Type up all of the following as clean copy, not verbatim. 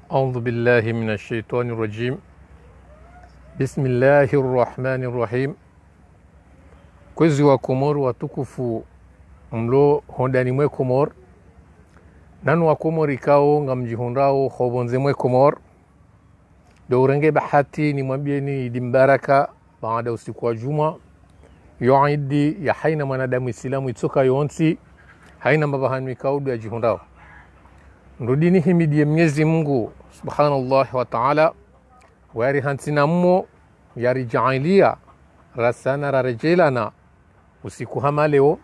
أعوذ بالله من الشيطان الرجيم. بسم الله الرحمن الرحيم. Kwezi wa Komoro watukufu mlo hondani mwe Komoro nanu wa Komoro ikao ngamjihundao hobonze mwe Komoro do urenge bahati ni mwambieni idi mbaraka baada usiku wa juma yuidi ya haina mwanadamu islamu itoka yonsi haina mabahanu ikao do ya jihundao ndudini himidi ya Mwenyezi Mungu subhanallah wa ta'ala wari hantina mmo yari jailia rasana rarejelana usiku hama leo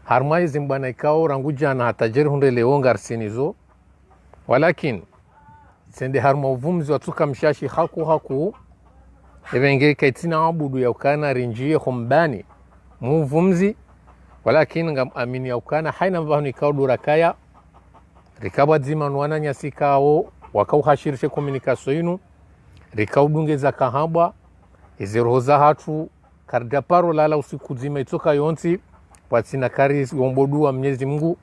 harmai zimbana ikao rangujana hatajeri hunde leo ngarsinizo walakin sende harma uvumzi watuka mshashi haku evenge kaitina abudu ya ukana rinjie humbani muvumzi walakin ngam amini ya ukana haina mbahuni ikao durakaya rikaba dzima nwana nyasi kao wakau hashirishe komunikasyo inu rikau dungeza kahaba iziroza hatu kargaparo lala usiku dzima itoka yonti watsina kari gombodu wa Mwenyezi Mungu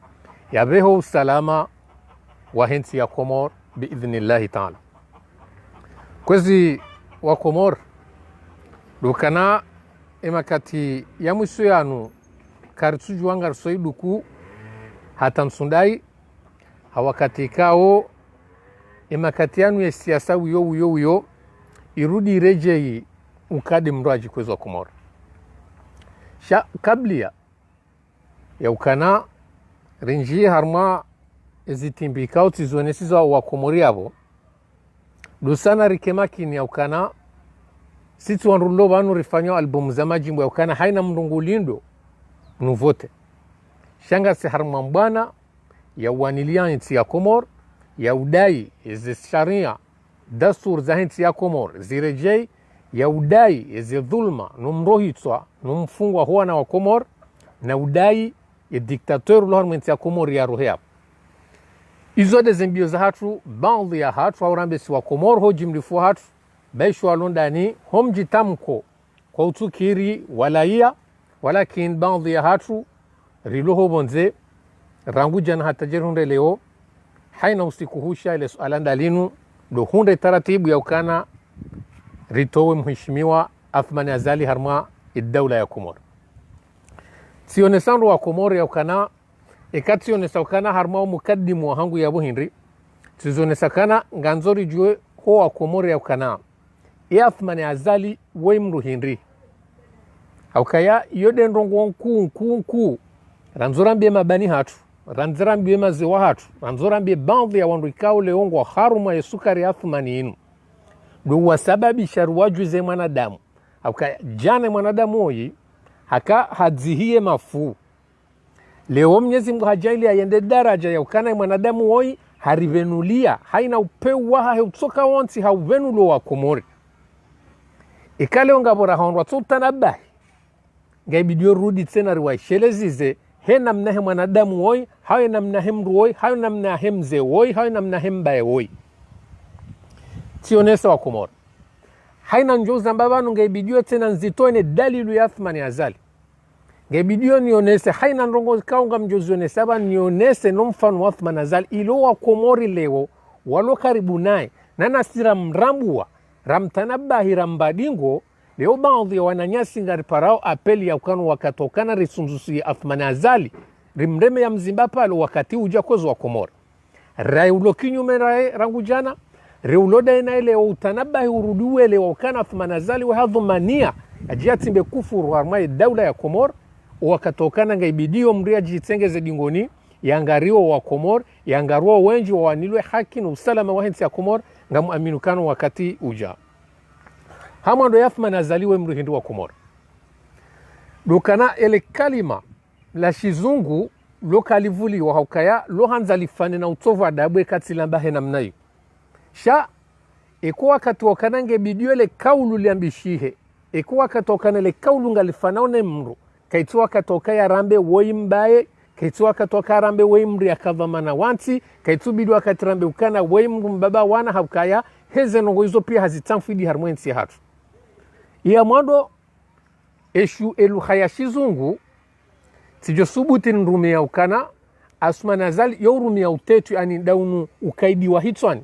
yabeho usalama wa henti ya Komoro biidhnillahi ta'ala. Kwezi wa Komoro dukana emakati ya mwisho yanu karituju wangar soiduku hata msundai hawakati kao emakati yanu ya siasa uyo irudi rejei ukadi mraji kwezo wa Komoro kablia ya ukana rinjie harma ezitimbikao tizonesizo wa Komori abo dusana rikemaki ya ukana situ wanrulo banu rifanyo albumu za majimbo ya ukana haina mrungulindo mnuvote shanga si harma mbana ya wanilia nti ya Komoro ya udai ezi sharia dastur za nti ya Komoro zirejei ya udai ezi dhulma numrohitwa numfungwa huwa na wa Komoro na udai ya diktator lohar nti ya Komoro ya rohea izo de zembio za hatu baadhi ya hatu aurambesi wa Komoro hoji mlifu hatu baishu walondani homji tamko kwa utukiri walaia walakin baadhi ya hatu riloho bonze ranguja na hatajeri hunde leo haina usiku husha ile sualanda linu do hunde taratibu ya ukana ritowe mheshimiwa Athmani Azali harma idawla ya Komoro sionesandu wa Komoro ya ukana ikationesa ukana harma mukaddimu wa hangu ya buhindri tizonesa kana nganzori jue ho wa Komoro ya ukana Athmani Azali weimru hindri aukaya yode ndongo nku ranzorambie mabani hatu ranzorambie maziwa hatu ranzorambie baadhi ya wandu ikao leongo haruma ya sukari Athmani inu do wasababi sharuwaju ze mwanadamu aukaya jane mwanadamu oyi haka hadzihie mafu leo Mwenyezi Mungu hajaili ayende daraja ya ukana mwanadamu oyi harivenulia haina upeu waha heutoka wanti hauvenulo wa Komori ikale ongabora haonwa tutanabahi ngaibidio rudi tena riwaishelezize hena mnahe mwanadamu oyi hawe na mnahe mru oyi hawe na mnahe mze oyi hawe na mnahe mbaye oyi tionesa wa Komoro haina njoza mbabanu ngaibidio tena nzitoene dalilu ya Athmani Azali ngaibidio nionese haina nrongo kaunga mjozionese haba nionese nomfanu wa Athmani Azali ilo wa Komori leo walo karibu nae nana sira mrambua ramtanabahi rambadingo leo baadhi ya wananyasi ngari parao apeli ya ukanu wakatokana risunzusi Athmani Azali rimreme ya mzimba palo wakati uja kozo wa Komoro raulo kinyume rangujana reuloda ina ile utanabahi urudiwe ile wakana Athmani Azali wa hadhumania ajiatimbe kufuru harmai dawla ya Komoro wakatokana ngaibidio mria jitengeze dingoni yangariwa wa Komoro yangarua wenji wa wanilwe haki na usalama wa henti ya Komoro ngamu aminukano wakati uja hamando ya Athmani Azali we mruhindu wa Komoro dukana ele kalima la shizungu lo kalivuli wa haukaya lo hanzalifane na utovu adabu katsilambahe na mnayu sha ikuwa katuokana ngebidio ele kaulu liambishihe ikuwa katuokana ele kaulu ngalifanaone mru kaituwa katokaya rambe woi mbaye kaituwa katoka rambe woi mri ya kadhamana wanti kaitu bidwa katirambe ukana woi mru mbaba wana haukaya heze nongo hizo pia hazitamfidi harmwensi ya hatu iya mwando eshu elu hayashizungu tijo subuti nrumia ukana Athmani Azali yorumia utetu yani daunu ukaidi wa hitwani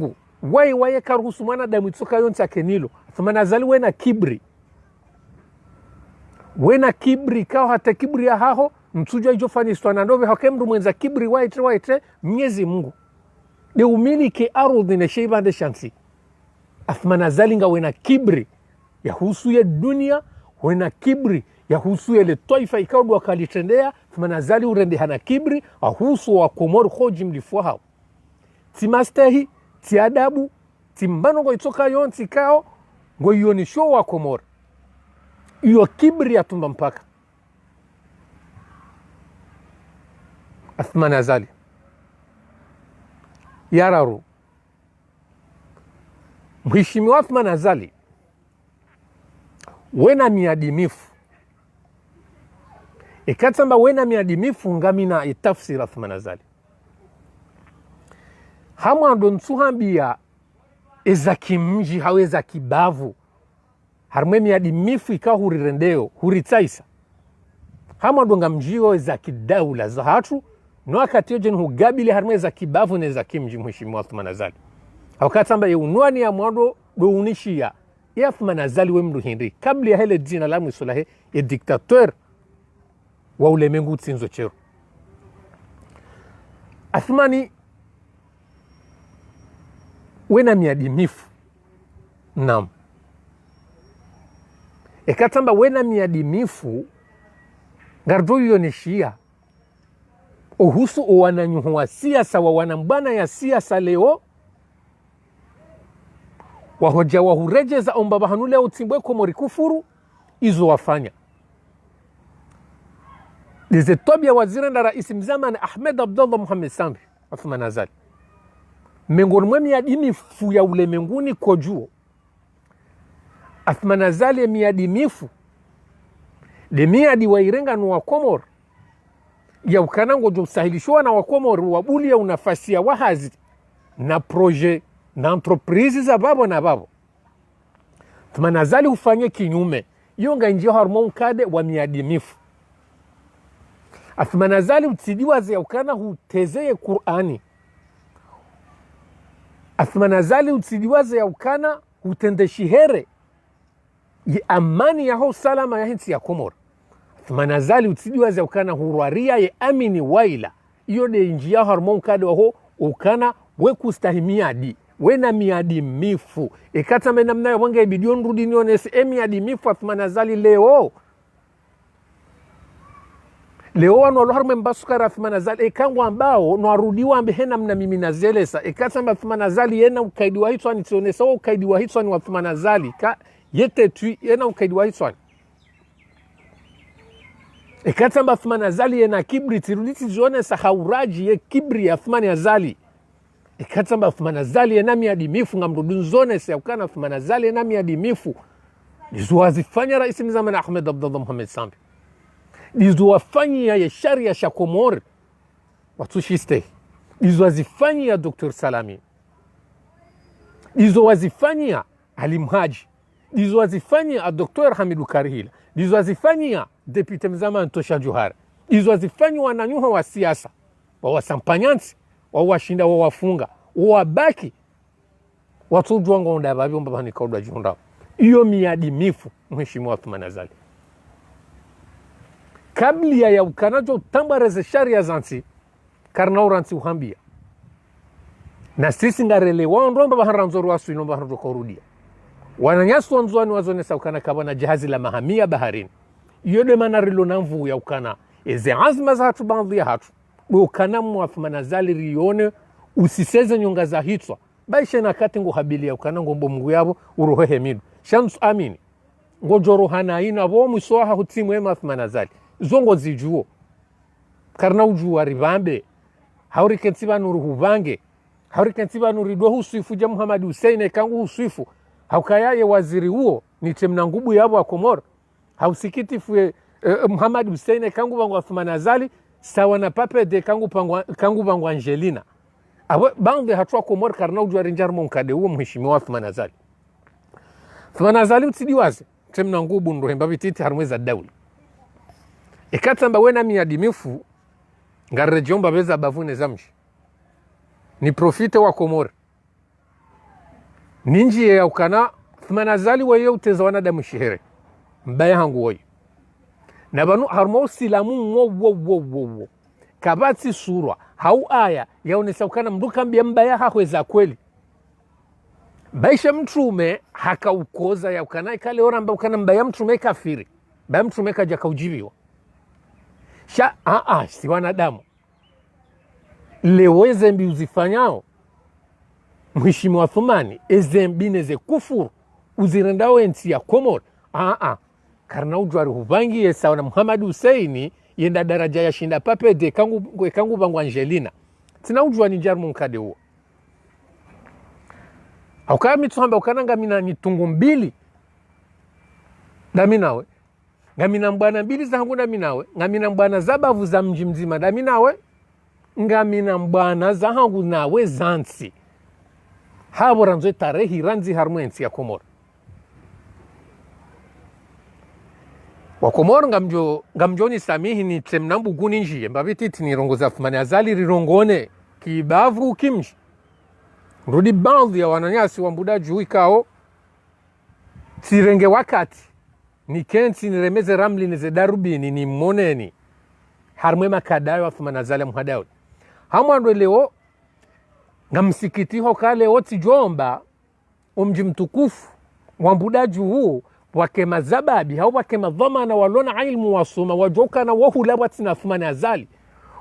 Mungu waye karuhusu mwanadamu itsoka yonse akenilo Athmanazali wena kibri kao hata kibri ya haho mtsuja ijofanya istwana ndove hakemdu mwenza kibri waite Mwenyezi Mungu de umiliki ardhi na sheibande shansi Athmanazali nga wena kibri ya husu ya dunia wena kibri ya husu ya le taifa ikaudu wakalitendea Athmanazali urende hana kibri ahusu wa Komoro khoji mlifua hao timastehi ti adabu timbano go itoka yonsi kao ngo yonisho wa Komoro iyo kibri ya tumba mpaka Athmanazali yararu Mheshimiwa Athmanazali wena miadimifu ikatamba wena miadimifu ngamina itafsira Athmanazali hamwa ndo nsuhambia eza kimji haweza kibavu harmwe miadimifu ikahurirendeo huritsaisa hamwa ndo ngamjio eza kidaula za hatu no akati yojen hugabili harmwe eza kibavu na eza kimji Mheshimiwa Athmanazali wakatamba unwani ya mwado do unishia ya Athmanazali we mdu hindi kabli ya hele jina la mwisulahe ya diktateur wa ulemengu tsinzo chero Athmani wena miadimifu naam ekatamba wena miadimifu ngardo yonishia ohusu owananyuhu wa siasa wa wanambana ya siasa leo wahoja wahurejeza ombaba hanule utimbwe Komori kufuru izo wafanya Lize tobia waziri na raisi mzamani Ahmed Abdullah Muhammad Sambi Athmanazali mengoni mwe miadimifu ya ulemenguni kojuo Athmanazali miadimifu de miadi wa irenga wa Komoro ya ukanango jo sahilishwa na wa Komoro wabuli ya unafasi ya wahazi na projet na entreprise za babo na babo Athmanazali ufanye kinyume yonga njio harmon kade wa miadimifu Athmanazali utidiwa za ukana hutezeye Qur'ani Athmanazali utidiwa za ukana hutende shihere ya amani ya ho salama ya hinsi ya Komoro Athmanazali utidiwa za ukana hurwaria ya amini waila iyo de njia harmon kade wa ho ukana we kustahimia di wena miadimifu ikata mena mnayo wange bidion rudi nionese miadimifu Athmani Azali leo wano aloharme mbasukara Athmani Azali ikangu ambao nuarudiwa ambe hena mna mimi nazelesa ikata mba Athmani Azali yena ukaidi wa hitwani tionesa wa ukaidi wa hitwani wa Athmani Azali yete tui yena ukaidi wa hitwani ikata mba Athmani Azali yena kibri tiruliti zionesa hauraji ye kibri ya Athmani Azali ikata mba Athmani Azali yena miadimifu ngamrudun zonesa ukana Athmani Azali yena miadimifu nizuwazifanya raisi mzamana Ahmed Abdallah Muhammad Sambi nizuwafanyia ya sharia shakomori watushiste nizuwazifanyia Dr. Salami nizuwazifanyia Halim Haji nizuwazifanyia Dr. Hamidu Karihila nizuwazifanyia Depute Mzama Ntosha Juhara nizuwazifanyia wananyuha wa siasa wawasampanyansi wawashinda wawafunga wawabaki watujua onda babi mbaba ni kauda jihunda iyo miadimifu Mheshimiwa Athmani Azali kabla ya ukanajo tambareze sharia zansi karna uransi uhambia na sisi ngarele waondomba baharanzoro wasu inomba haranzo korudia wananyasu wanzuani wazonesa ukana kabana jahazi la mahamia baharini iyo de manarilo namvu ya ukana eze azma za hatu bandhi ya hatu ukana Athmani Azali rione usiseze nyonga za hitwa baishe na kati ngo habilia ukana ngombo mungu yabo urohehe midu shamsu amini ngo joro hana ina bo mwiswaha hutimu ema Athmani Azali zongo zijuo karna ujuwa rivambe hauri kensiba nuru huvange hauri kensiba nuru idwa husuifu ja Muhammad Hussein kangu husuifu haukayaye waziri huo ni temna ngubu yabo wa Komoro hausikitifu Muhammad Hussein kangu bangu Athmani Azali sawa na pape de kangu bangu Angelina awe bangu hatua Komoro karna ujuwa rinjar monkade huo Mheshimiwa Athmani Azali Athmani Azali utidiwaze temna ngubu nrohemba vititi harumweza dauli ikatamba wena miadimifu ngarejomba beza bavune zamshi ni profite wa Komoro ninji ya ukana Athmani Azali wa yeo uteza wanadamu shihere mbaya hangu woyi na banu harmo silamu wo kabati surwa hau aya yaonesa ukana mduka mbia mbaya hahweza kweli baisha mtume haka ukoza ya ukana ikale ora mba ukana mbaya mtume kafiri mbaya mtume kaja kaujibiwa si wanadamu lewe zembi uzifanyao Mheshimiwa Athmani ezembi neze kufuru uzirendao ensi ya Komoro karna ujwari huvangi yesa wana Muhammad Hussein yenda daraja ya shinda pape de kangu bangu Angelina tina ujwa ni jarmu mkade huo haukaya mituhamba ukananga mina nitungu mbili daminawe ngamina mbwana mbili zangu daminawe ngamina mbwana zabavu za mji mzima daminawe ngamina mbwana zangu nawe zansi habo ranzo tarehi ranzi harmwensi ya Komoro wa Komoro ngamjoni samihi ni temnambu guni njie mbabititi ni rongo za Athmani Azali rirongone kibavu kimji rudi bandhi ya wananyasi wa mbuda juu ikao tirenge wakati ni kensi niremeze ramli neze darubini ni moneni harmwe makadayo Athmani Azali muhadayo hamwando leo ngamsikiti hoka leo tijomba umji mtukufu wa mbuda juu wake mazababi hau wake madhamana walona ilmu wasoma wajoka na wahula watina Athmani Azali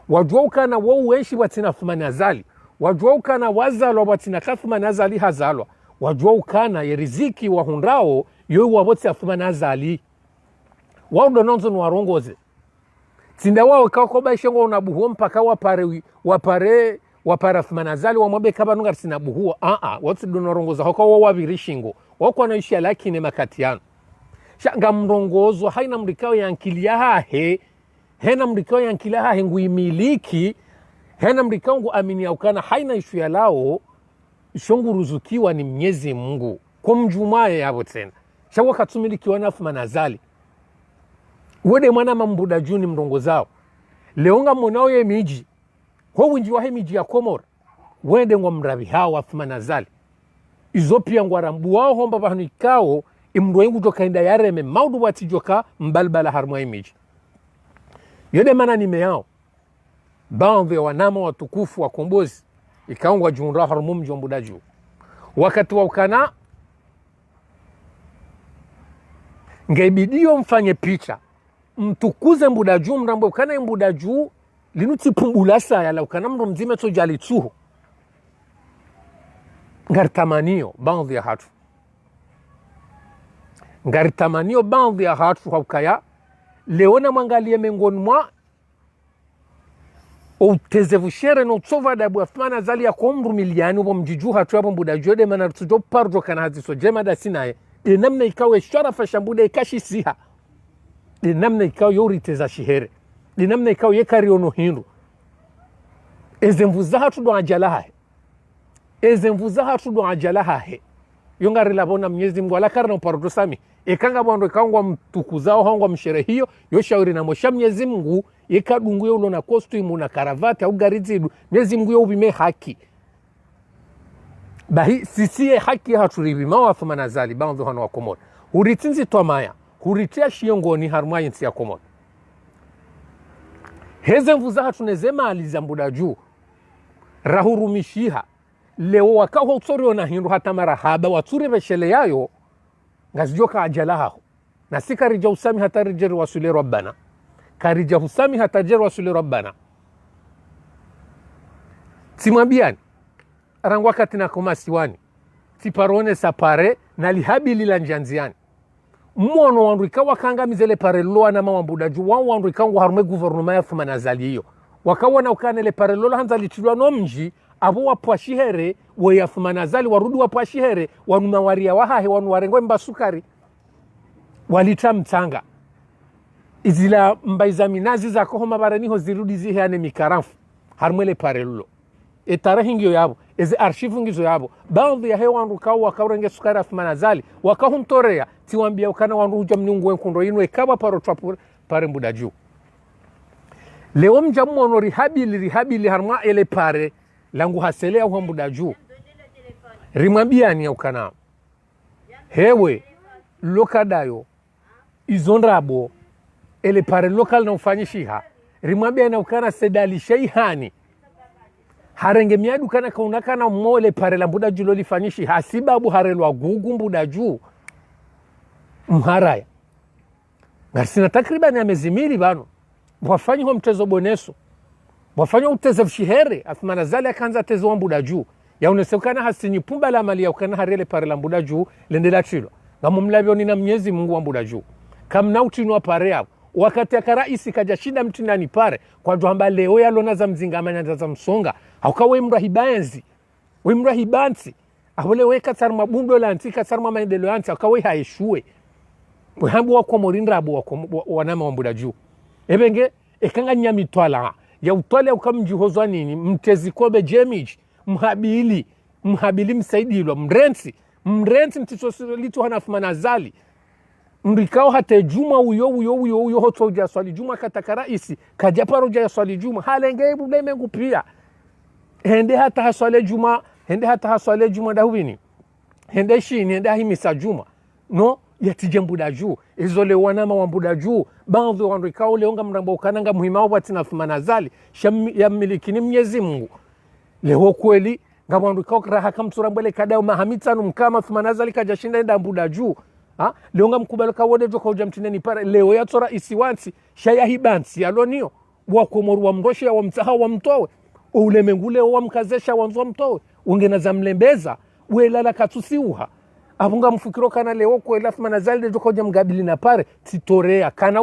wajoka na wahuenshi watina Athmani Azali wajoka na wazalwa watina Athmani Azali hazalwa wajoka na yeriziki wahundrao yoyu waboti Athmani Azali waundo nonzo nwarongoze tinda wao kakoba ishengo unabuhuo mpaka wapare Athmani Azali wamwabe kaba nunga tina buhuo watu donorongoza hoka wawavirishingo wako wanaishia lakini makatiano shanga mrongozo haina mrikao ya nkilia hahe hena mrikao ya nkilia hahe nguimiliki hena mrikao ngu amini ya ukana haina ishu ya lao shongu ruzukiwa ni Mwenyezi Mungu kwa mjumaye yabo tena shawa katumiliki wana Athmani Azali wede mwana mambuda juni mrongozao leonga monao ye miji kwa winji wahe miji ya Komoro wede ngwa mrabi hawa Athmani Azali izopia ngwarambu wao homba bahanikao imruengu joka inda yareme maudu wati joka mbalbala harmwa imiji yode mana nime yao baadhi ya wanama watukufu wa kombozi ikaungwa junra harmu mjombu daju wakati wa ukana ngeibidio mfanye picha mtukuze mbuda juu mrambo ukana mbuda juu linuti pumbulasa ya la ukana mro mzime to jali tuhu ngaritamanio baadhi ya hatu ngaritamanio baadhi ya hatu haukaya leona mwangalie mengoni mwa utezevu shere no tsova da Athmani Azali ya komru miliani ubo mjiju hatu hapo mbuda jode mana tujo pardo kana haziso jema da sinaye de namna ikawe sharafa shambuda ikashi siha de namna ikawe yori teza shihere de namna ikawe yekari ono hindu ezemvuza hatu do ajalaha ezemvuza hatu do ajalaha he yongari labona Mwenyezi Mungu ala karna pardo sami ekanga bwando kaungwa mtukuzao hangwa mshere hiyo yoshauri na mosha Mwenyezi Mungu yekadungu yo ulo na costume na karavati au garizidu Mwenyezi Mungu yo ubime haki bahi sisiye haki haturibi mawa Athmani Azali baadhi hano wa Komoro huritinzi tomaya huritia shiongoni harumwa yinsi ya Komoro heze mvuza hatunezema alizambuda juu rahurumishiha leo wakaho utsori na hindu hata marahaba watsuri veshele yayo ngazijoka ajalaho na sikarija usami hata rijeri wasule rabbana karija usami hata rijeri wasule rabbana timambiani rangu wakati na komasiwani tiparone sapare na lihabi lila njanziani mwono wanduika wakanga mizele pare loa na mawambuda juu wanduika harume guvernuma ya Athmani Azali hiyo wakawana ukanele pare lola hanza lichilwa no mji abo wapwashihere we Athmani Azali warudi wapwashihere wanuma waria wahahe wanu warengwe mbasukari walita mtanga izila mbaiza minazi za kohoma baraniho zirudi ziheane mikarafu harumele pare lolo tarehe ngio yabo eze archive ngizo yabo baadhi ya hewa wandukawo wakaurenge sukari Athmani Azali wakahumtorea tiwambia ukana wanduja mnyungu wenkundo inwe kaba paro trapu pare mbuda juu leo mjamu wano rihabili harma ele pare langu hasele au mbuda juu rimambiani ya ukana hewe lokadayo izondrabo ele pare lokal na ufanyishiha rimambiani ya ukana sedali sheihani harenge miadu kana kaunakana mole pare la mbuda juu lolifanyishi hasibabu harelwa gugu mbuda juu mharaya ngarisina takribani ya mezimiri bano wafanyi ho mtezo boneso wafanyi uteze fshihere Athmani Azali akanza tezo mbuda juu ya unesekana hasini pumba la mali ya ukana harele pare la mbuda juu lendela chilo ngamumlavyo ni na Mwenyezi Mungu wa mbuda juu kamna utinwa pare hapo wakati ya karaisi kajashinda mtinani pare kwa juamba leo ya lona za mzingamanya za msonga haukawe mrahibanzi we mrahibanzi ahole we katsar mabundo la antika katsar maendelo anti haukawe haishue we hambu wa Komorinda abo wanama wambuda juu ebenge ekanga nyamitwala ya utwale ukamjihozwa nini mtezi kobe jemiji mhabili msaidilwa mrensi mtitosilitu hana Athmani Azali mrikao hata juma uyo hoto uja swali juma katakara isi kajaparo uja swali juma halenge bulemengu pia hende hata haswale juma dahubini hende shini hende himisa juma no yatijembuda juu izole wanama wambuda juu baadhi wandikao leonga mrambo ukananga muhima wati na Athmani Azali ya milikini Mwenyezi Mungu leo kweli ngabandikao raha kamsurambele kadao mahamitanu mkama Athmani Azali kajashinda enda mbuda juu leonga mkubalika wode joka uja mtineni pare leo ya tora isiwansi shaya hibansi alonio wakomoru wa mroshe ya wamtaha wa mtowe ulemengule wa mkazesha wanzo mtowe ungena za mlembeza uelala katusiuha abunga mfukiro kana leo kwa Athmani Azali joka uja mgabili na pare titorea kana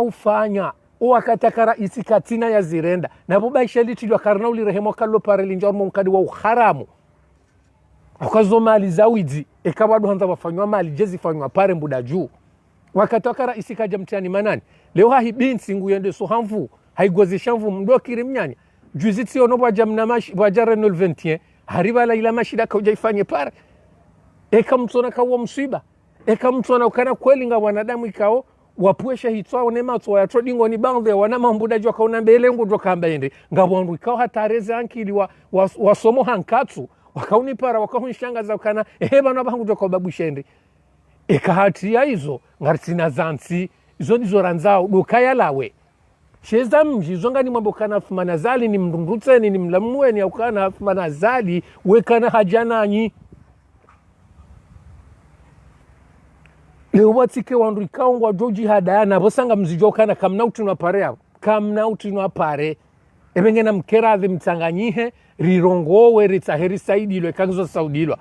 ufanya wakatakara isi katina ya zirenda na buba isheli tidwa karna ulirehemo kallo pare linjormo mkadi wa uharamu akazo mali zawidi ekabado hanza wafanywa mali jezi fanywa pare mbuda juu wakatoka raisi kaja mtiani manani leo hahi binsi nguyende so hamvu haigozesha mvu mdokiri mnyanya juziti ono bwa jamna mashi bwa jareno 21 hariba la ila mashida kauja ifanye pare mtona kawo msiba mtona ukana kweli nga wanadamu ikao wapuesha hitwa ne matwa ya trading oni bangwe wana mambuda jwa kauna mbele ngo joka mbende ngabondu ikao hatareze ankili wa somo hankatsu wakauni para wakahunshanga za ukana bana bangu joka babu shende ekahatia hizo ngarisina zansi izo ndizo ranzao dokaya lawe sheza mji zonga ni mambo kana Athmani Azali ni mndungutseni ni mlamueni au kana Athmani Azali wekana hajananyi leo watike wandu ikaungwa joji hadana bosanga mzijo kana kamna utunwa pare hapo kamna utunwa pare ebengena mkeradhi mtanganyihe rirongowe ritaheri saidilwe kanzo saudilwa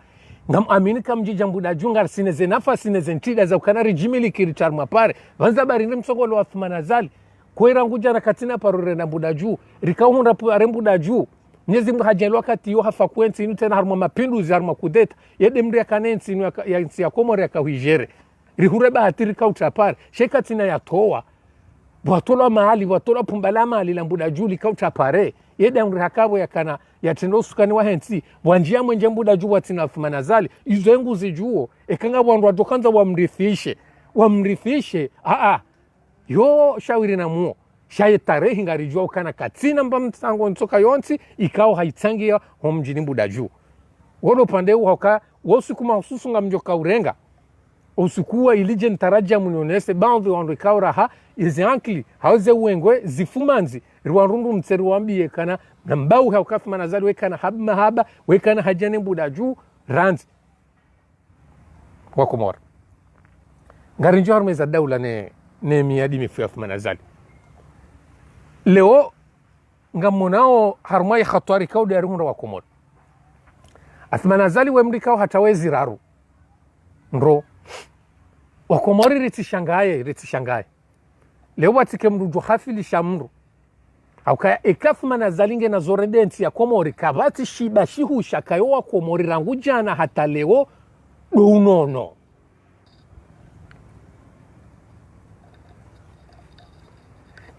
ngam amini kamjija mbuda junga sineze nafasi neze ntida za ukana rijimili kiritarma pare vanza barinde msongolo wa Athmani Azali kwera nguja na katina parore na mbuda juu rikahunda pare mbuda juu nyezi mhajelwa kati yo hafa kwensi inu tena harma mapinduzi harma kudeta yede mri ya kanensi inu ya nsi ya komori ya kawijere rihure bahatiri kautra pare shekatina ya toa watola mahali watola pumbala mahali la mbuda juu likautra pare yede mri hakabo ya kana ya tendo sukani wa hensi wanjia mwenje mbuda juu watina Athmani Azali izo engu zijuo ekanga wandu wadokanza wamrithishe yo shawiri na muo shaye tarehi ngarijua ukana katina mba mtango ntoka yonsi ikao haitsangia homjini mbuda juu wono pande hauka wosu hususu nga mjoka urenga usikuwa ilije ntaraja munionese baadhi wandu ikao raha izi ankli hauze uengwe zifumanzi riwarundu mtseri wambiye kana na mbau hauka Athmani Azali wekana haba wekana hajane mbuda juu ranzi wakumora ngarinjo harmeza daula ne miadi mifu Athmani Azali leo ngamonao harmai khatwari kaude ya rumura wakumora Athmani Azali wemrikao hatawezi raru nro wakomori ritishangaye leo watike mrujo hafili shamru auka Athmani Azali nge na zoredenti ya komori kabati shihu shakayo wakomori rangu jana hata leo unono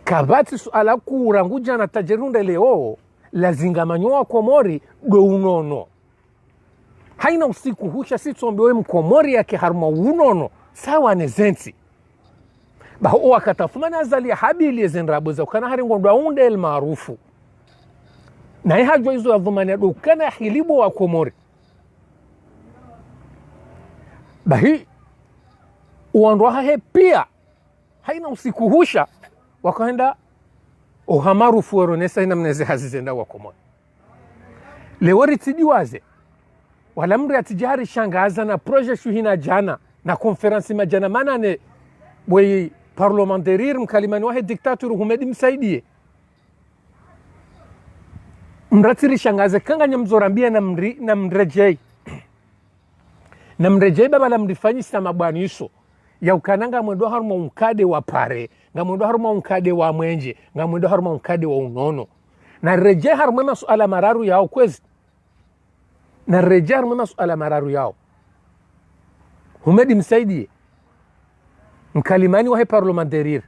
kabati suala kura nguja na tajerunde leo lazinga manyoa komori unono haina usiku husha sitombewe mkomori yake harma unono sawa nezenti baho wakati Athmani Azali habili ezenrabo za ukana hari ngondwa unde el maarufu na ihajwa hizo Athmani ukana hilibo wa komori bahi uandwa hahe pia haina usiku husha wakaenda ohamarufu waronesa ina mneze hazizenda wa komori leo ritidiwaze wala mri atijari shangaza na proje shuhina jana na konferansi majana manane wei parlementarir mkalimani wahe diktaturu humedi msaidie mratiri shangaze kanga nyamzorambia na mrejei baba la mrifanyisa mabwani iso ya ukananga mwendo haruma unkade wa pare nga mwendo haruma unkade wa mwenje nga mwendo haruma unkade wa unono na rejei haruma masuala mararu yao kwezi na rejei haruma masuala mararu yao humedi msaidie mkalimani wahe parlementarir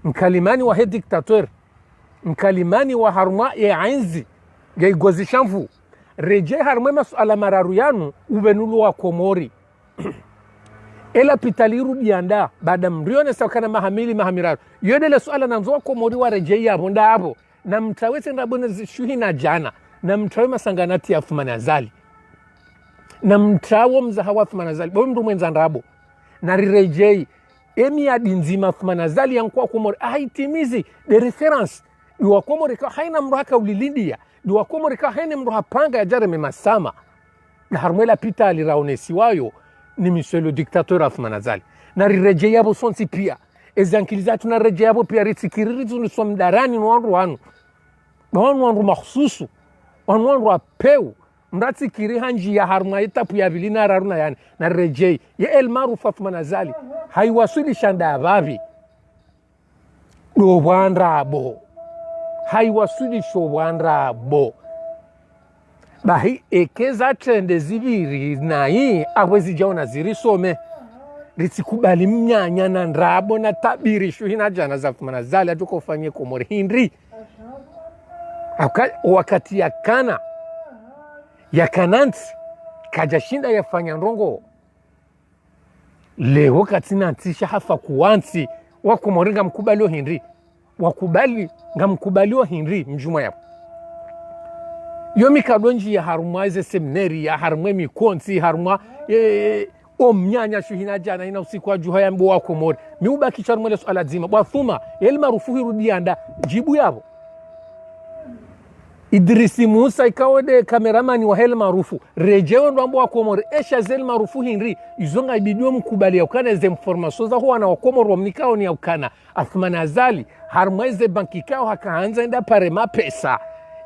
mkalimani wahe diktator mkalimani wa haruma ya ainzi ya igozi shamfu rejei haruma masuala mararu yanu ubenulu wa komori ela pitaliru dianda baada mrione sakana mahamiraru yodele suala nanzo komori wa rejei hapo ndabo na mtawete ndabone shuhina jana na mtawe masanganati ya Athmani Azali na mtawo mzaha wa Athmani Azali bo mndu mwenza ndabo na rejei emi adinzima Athmani Azali yankwa komori haitimizi de reference diwa komori ka haina mruhaka ulilindia diwa komori ka haina mruha panga ya jareme masama na harmela pitali raonesi wayo ni monsieur le dictateur Athmani Azali na rejei yabo sonsi pia ezankilizatu na rejei yabo pia ritsikiriritu ni somdarani nwanru wanu mahususu wanu apeu mratsikiri hanji ya harma etapu ya vilina raruna yani na rejei ya el maruf Athmani Azali haiwasili shanda abavi dowandrabo haiwasili showandrabo bahi ekeza trende ziviri na hii awezi jaona zirisome ritsikubali mnyanya na ndrabo na tabiri shuhina jana za Athmani Azali atukofanyie komori hindri wakati ya kananti kajashinda yafanya ndongo leo katina ntisha hafa kuwansi wakomori nga mkubalio hindri wakubali nga mkubalio hindri mjuma yapo yomi kadonji ya harumwa ize seminari ya harumwe mikonsi harumwa mnyanya shuhina jana ina usiku wa juha ya mbo wa Komori miubaki charmwele swala zima bwa thuma el marufu hirudianda jibu yabo Idrisi Musa ikawode kameramani wa hel marufu rejeo ndo mbo wa Komori esha zel marufu hinri izonga ibidio mkubali ya ukana ze information za huwa na wa Komori wa mnikao ni ya ukana Athman Azali harmweze banki kao hakaanza enda pare mapesa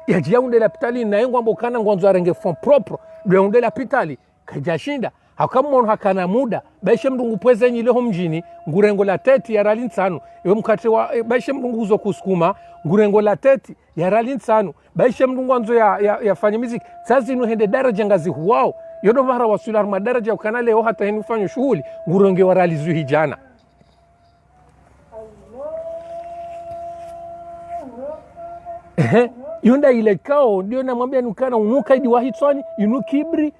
ya jiaunde la pitali na yengu ambo kana ngwanzo arenge fond propre lweunde la pitali kajashinda hakamono hakana muda baishe mdungu pweze nyileho mjini ngurengo la teti ya rali nsanu ewe mkate wa baishe mdungu uzo kusukuma ngurengo la teti ya rali nsanu baishe mdungu anzo ya fanya muziki sasa inu hende daraja ngazi huwao yodo vahara wasula harma daraja ukana leo hata henu fanyo shughuli ngurenge wa rali zuhi jana yunda ile kao ndio namwambia nukana unuka idi wahitswani inu kibri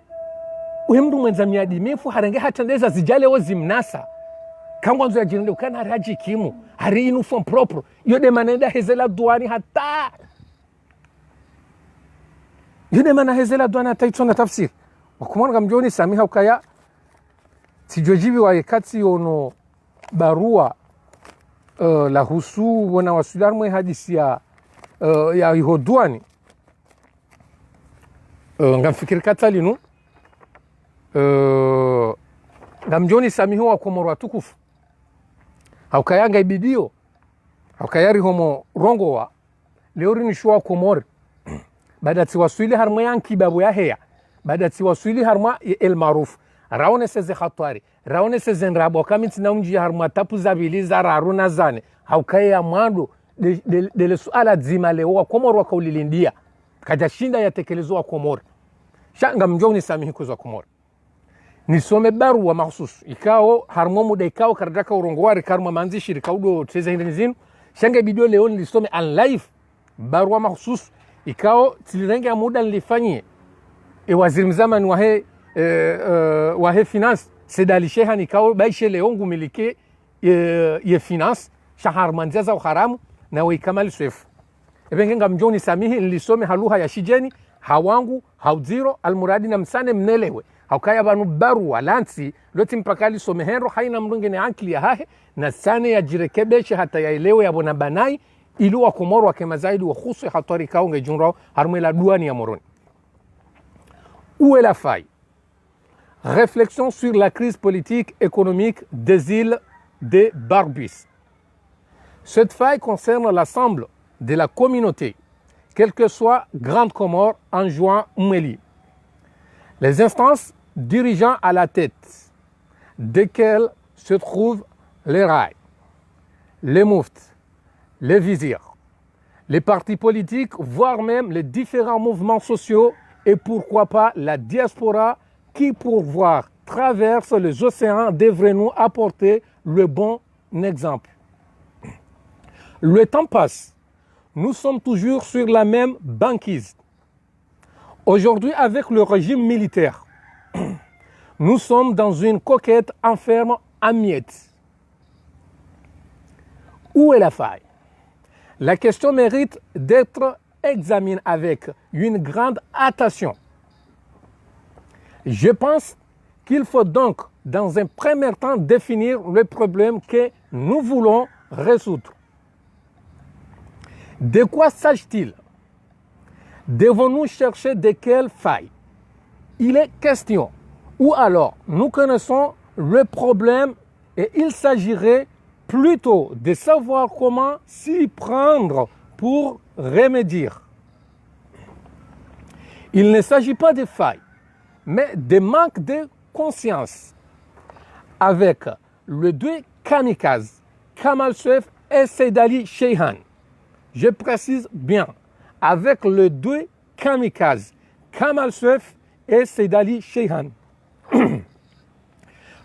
uye mndu mwenza miadi mifu harenge hatandeza zijale wo zimnasa kangwanzo ya jirende ukana haraji kimu hari inu fon propre yode manenda hezela duani hata yode mana hezela duani hata itsona tafsiri wakumwana mjoni samiha ukaya sijojibi wa yekati yono barua la husu wana wasular mwe hadisi ya ihoduani ngamfikiri katalinu ngamjoni samiho wa Komoro watukufu haukayanga ibidio haukayari homo rongo wa leori nishuwa Komoro baada tiwaswili harma yanki babu ya heya baada tiwaswili harma el maruf raone seze khatwari raone seze nrabo kamiti na mji harma tapu zabili za raruna zane haukaya mwando de suala zima leo wa Komoro wakaulilindia kajashinda yatekelezwa Komoro shanga mjoni samihi kuzwa Komoro nisome barua mahsus ikao harmo muda ikao karadaka urongwari karma manzi shirika udo teze hindinizinu shanga video leo nilisome on live barua mahsus ikao tilirenge muda nilifanyie waziri mzamani wahe finance sedali shehan ikao baishe leo ngumilike ye finance shahar manzaza wa haramu na wikamali swefu ebengenga mjoni samihi nilisome haluha ya shijeni hawangu hauziro almuradi na msane mnelewe haukaya banu barua lansi loti mpakali somehenro haina mrungene ankli ya hahe na sane ya jirekebeshe hata ya elewe ya bona banai ilu wa Komoro wa kema zaidi wa khusu hatari kaunge junrao harmela duani ya moroni. Où est la faille? Réflexion sur la crise politique économique des îles de Barbus. Cette faille concerne l'ensemble de la communauté, quelle que soit Grande Comore, Anjouan ou Méli. Les instances dirigeant à la tête, desquelles se trouvent les rails, les moufts, les vizirs, les partis politiques, voire même les différents mouvements sociaux et pourquoi pas la diaspora qui, pour voir traverse les océans, devrait nous apporter le bon exemple. Le temps passe, nous sommes toujours sur la même banquise. Aujourd'hui, avec le régime militaire, nous sommes dans une coquette enferme en miettes. Où est la faille? La question mérite d'être examinée avec une grande attention. Je pense qu'il faut donc, dans un premier temps, définir le problème que nous voulons résoudre. De quoi s'agit-il? Devons-nous chercher de quelle faille il est question? Ou alors, nous connaissons le problème et il s'agirait plutôt de savoir comment s'y prendre pour remédier. Il ne s'agit pas de faille, mais de manque de conscience. Avec les deux kamikazes, Kamal Sweif et Seydali Shehan. Je précise bien, avec les deux kamikazes, Kamal Sweif et Seydali Shehan.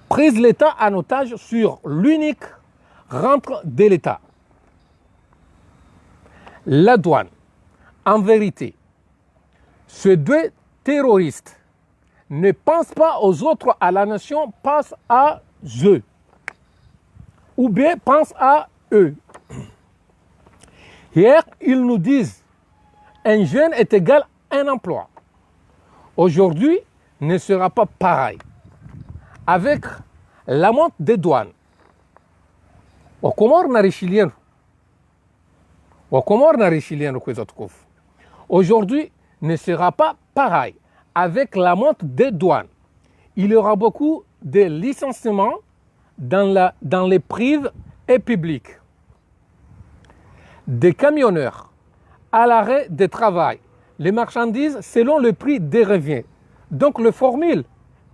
Prise l'État en otage sur l'unique rentre de l'État. La douane, en vérité, ces deux terroristes ne pensent pas aux autres, à la nation, pensent à eux. Ou bien pensent à eux. Hier, ils nous disent un jeune est égal à un emploi. Aujourd'hui, ne sera pas pareil. avec la montée des douanes. Aujourd'hui ne sera pas pareil. Avec la montée des douanes, il y aura beaucoup de licenciements dans les privés et publics. Des camionneurs à l'arrêt de travail, les marchandises selon le prix des revenus. Donc le formule,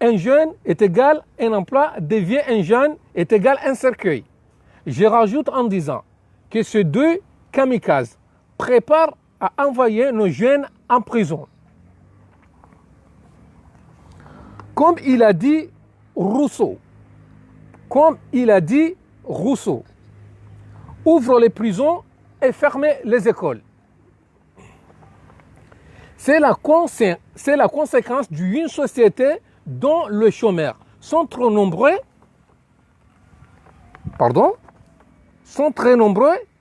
un jeune est égal un emploi devient un jeune est égal un cercueil. Je rajoute en disant que ces deux kamikazes préparent à envoyer nos jeunes en prison. Comme il a dit Rousseau, ouvre les prisons et ferme les écoles. C'est la conséquence d'une société dont les chômeurs sont très nombreux,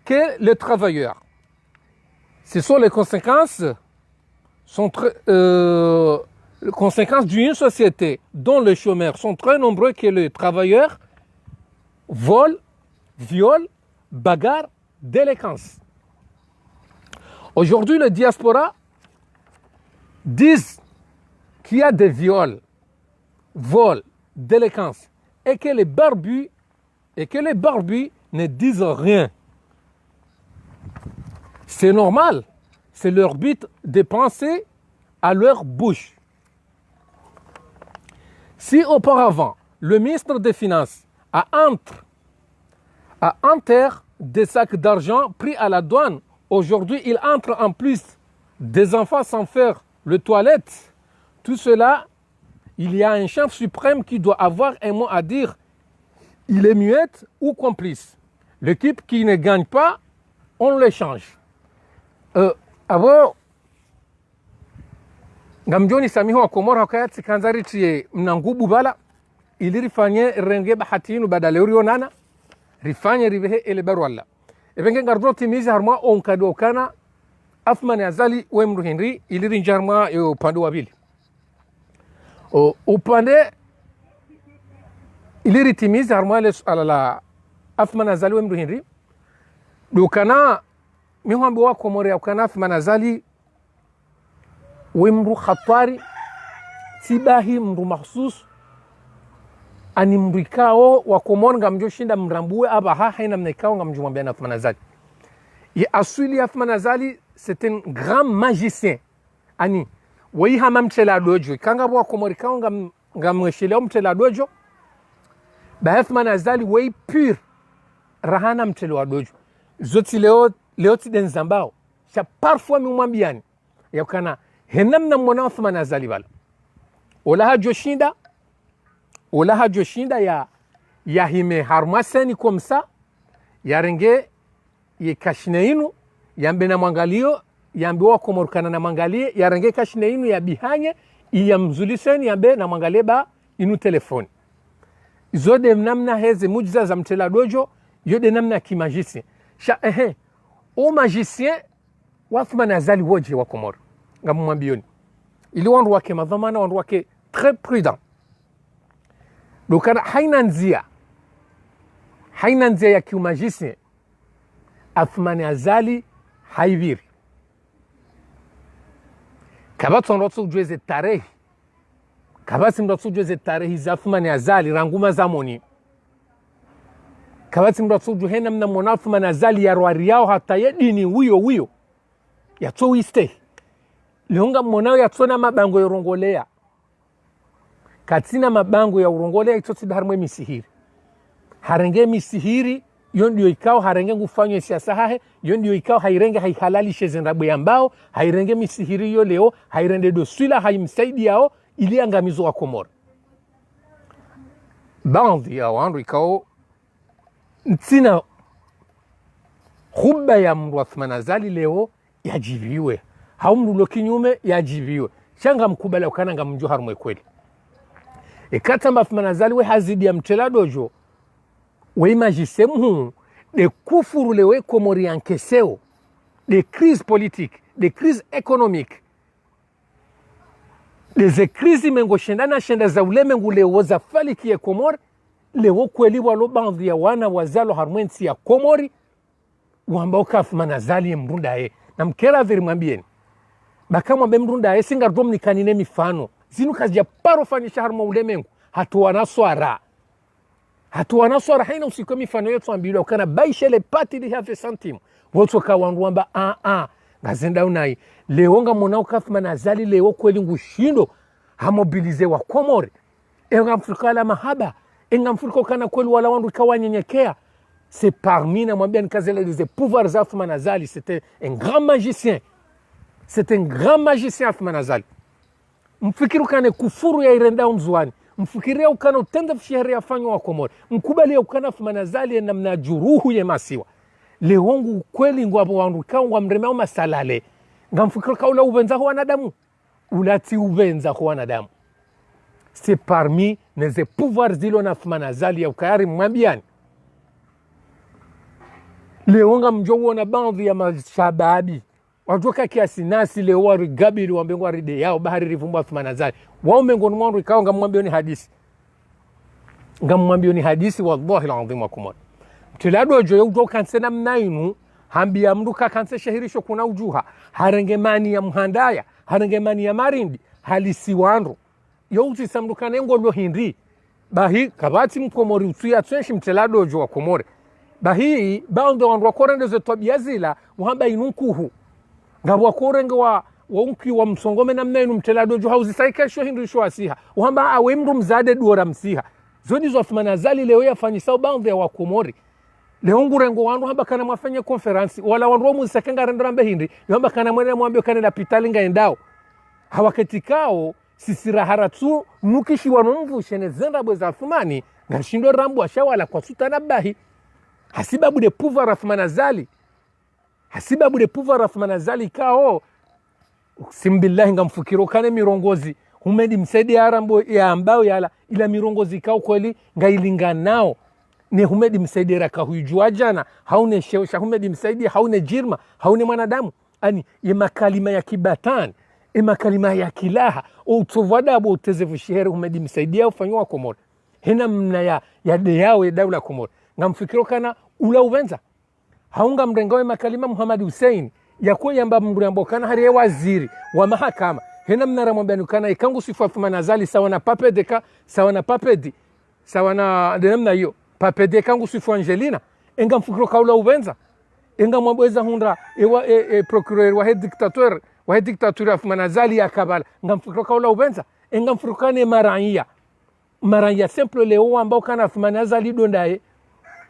que les travailleurs. Ce sont les conséquences d'une société dont les chômeurs sont très nombreux que les travailleurs, vol, viol, bagarre, délinquance. Aujourd'hui, les diaspora disent qu'il y a des viols, vols, délinquance et que les barbus ne disent rien. C'est normal, c'est leur but de penser à leur bouche. Si auparavant, le ministre des Finances a enterré des sacs d'argent pris à la douane, aujourd'hui il entre en plus des enfants sans faire le toilette. Tout cela, il y a un chef suprême qui doit avoir un mot à dire. Il est muette ou complice. L'équipe qui ne gagne pas, on le change. Abo ngamjoni samiho wa komora wakati kanzari tiye mnangubu bala ili rifanye renge bahatinu badale urionana rifanye ribehe ele barwalla ebenge ngardro timizi harma onkado kana afmani azali wemru henry ili rinjarma yo pande wabili upande ili ritimizi harma le alala afmani azali wemru henry dukana mihwambi wa komore yakana afmani azali wemru khatari sibahi mru mahsus ani mrikao wa komon ngamjo shinda mrambue abaha haina mnekao ngamjo mwambia na Athman Azali. Ya asuli Athman Azali c'est un grand magicien. Ani wai hama mtela dojo kanga wa komorikao ngamwesheleo mtela dojo ba Athman Azali wai pur rahana mtela dojo zoti leo ti den zambao cha parfois mi mwambiani yakana henamna mwana Athman Azali bala Ola hajo shinda ya hime harmaseni komsa ya renge ye kashneinu yambe na mwangalio yambe wa komorukana na mwangalie ya renge kashneinu ya bihanye ya mzuliseni yambe na mwangalie ba inu telefoni zode namna heze mujiza za mtela dojo yode namna kimagicien o magicien wa Athman Azali woje wa Komoro ngamwambioni ili wandu wake madhamana wandu wake très prudent. Dokana haina nzia ya kiumagicien Athman Azali haiviri kabati ndotsu jweze tarehi za Athman Azali ranguma zamoni kabati ndotsu juhena mna mwana Athman Azali ya rwari yao hata yedini wiyo ya to wiste lihonga mwanao ya tsona mabango yorongolea katina mabango ya urongolea itotsi harmwe misihiri harenge misihiri yondio ikao harenge ngufanywe siasa hahe yondio ikao hairenge haihalali shezenrabwe ambao hairenge misihiri yo leo hairende dosula haimsaidi yao ili angamizo wa Komoro bandi ya wandu ikao ntina khubba ya mru Athman Azali leo yajibiwe haumrulo kinyume yajibiwe changa mkubala ukananga mju harmwe kweli ekatamba Athman Azali we hazidi ya mtela dojo we magicien mhu de kufuru lewe Komori ankeseo de crise politique de crise économique Leze krizi mengo shendana shenda za ulemengu leo za faliki ya Komori, leo kweli walo bandhi ya wana wazalo harmwensi ya Komori, wamba ukafuma na zali ya mrunda ye. Na mkera veri mwambieni, baka mwambe mrunda ye, singa domni kanine mifano. Zinu kazi ya paro fanisha harma ulemengu, hatuwana swara. Hatuwana swara haina usikuwa mifano yetu ambilu, wakana baishe le pati li hafe santimu. Wotu kawangu wamba, ngazenda unai. Leo nga mwana ukafuma na zali leo kweli ngushindo, hamobilize wa Komori. Nga mfurika la mahaba. Nga mfurika ukana kweli wala wandu ikawa nyenyekea. C'est parmi, na mwambia nikazele des pouvoirs za Othman Azali. C'était un grand magicien. C'est un grand magicien Othman Azali. Mfikiri ukane kufuru ya irenda umzuani. Mfikiri ukane utenda fshihari ya fanyo wa Komori. Mkubali ukane Othman Azali na mna juruhu ye masiwa. Lehongu kweli ngwa wandu ikawa mremea umasalale. Nga mfikiri kaula ubenza huwa nadamu. Ulati ubenza huwa nadamu. C'est parmi les pouvoirs zilo na Othman Azali ya ukayari mwambiani. Leo nga mjogo na bandhi ya mashababi. Wajoka kiasi nasi leo wari gabili wambengu wari de yao bahari rivumbu Othman Azali. Wao mengo ni mwandu ikawa nga mwambio ni hadisi. Nga mwambio ni hadisi wallahi l'adhim wa Komori. Mtilado joe ujo kansena mnainu. Hambi ya mduka kanse shahirisho kuna ujuha. Harengemani ya mhandaya. Harengemani ya marindi. Halisi wandu. Yauti samduka nengo lo hindi. Bahi kabati Mkomori utuya tuenshi mtilado joe wa Komori. Bahi baunde wandu wakorende ze tobia zila wahamba inunkuhu. Ngabu wakorenge wa unki wa msongome na mnainu mtelado joe hauzi saikesho hindu isho asiha. Wahamba awe mru mzade duora msiha. Zodi zo Othman Azali leo ya fanyisao baunde wa Komori. Leo ngurengo wandu hamba kana mwafanya konferansi. Wala wandu wa muzisakenga rendorambe hindi. Wahamba kana mwene mwambio kana na pitalinga endao. Hawaketikao sisira haratu nukishi wanumvu shene zenda bweza Othmani. Ngarshindo rambu wa shawala kwa sutana bahi. Hasibabu de pouvoir Othman Azali. Hasibabu de pouvoir Othman Azali kao. Simbillahi nga mfukiro kane mirongozi. Humedi msaidi arambo ya ambao yala. Ila mirongozi kao kweli nga ilinga nao. Ne humedi msaidi raka huijua jana. Haune shewsha humedi msaidi. Haune jirma. Haune mwanadamu. Ani ima kalima ya kibatani. Ima kalima ya kilaha. O utovada abo utezefu shihere humedi msaidi ya ufanyo wa Komori. Hena mna ya deyao ya daula Komori. Nga mfikiro kana ula uvenza. Haunga mrengawe makalima Muhammad Hussein. Ya kuwa yamba mburambo kana hariye waziri wa mahakama. Hena mnara mwambianu kana ikangu sifu Othman Azali sawa na papedeka, sawa na papedi, sawa na denemna hiyo. Papedi ikangu sifu Angelina. Nga mfikiro kaula uvenza. Nga mwabweza hundra procureur wahe diktateur Othman Azali ya kabala. Nga mfikiro kaula uvenza. Nga mfikiro kane maranya. Maranya simple leo ambao kana Othman Azali dondaye.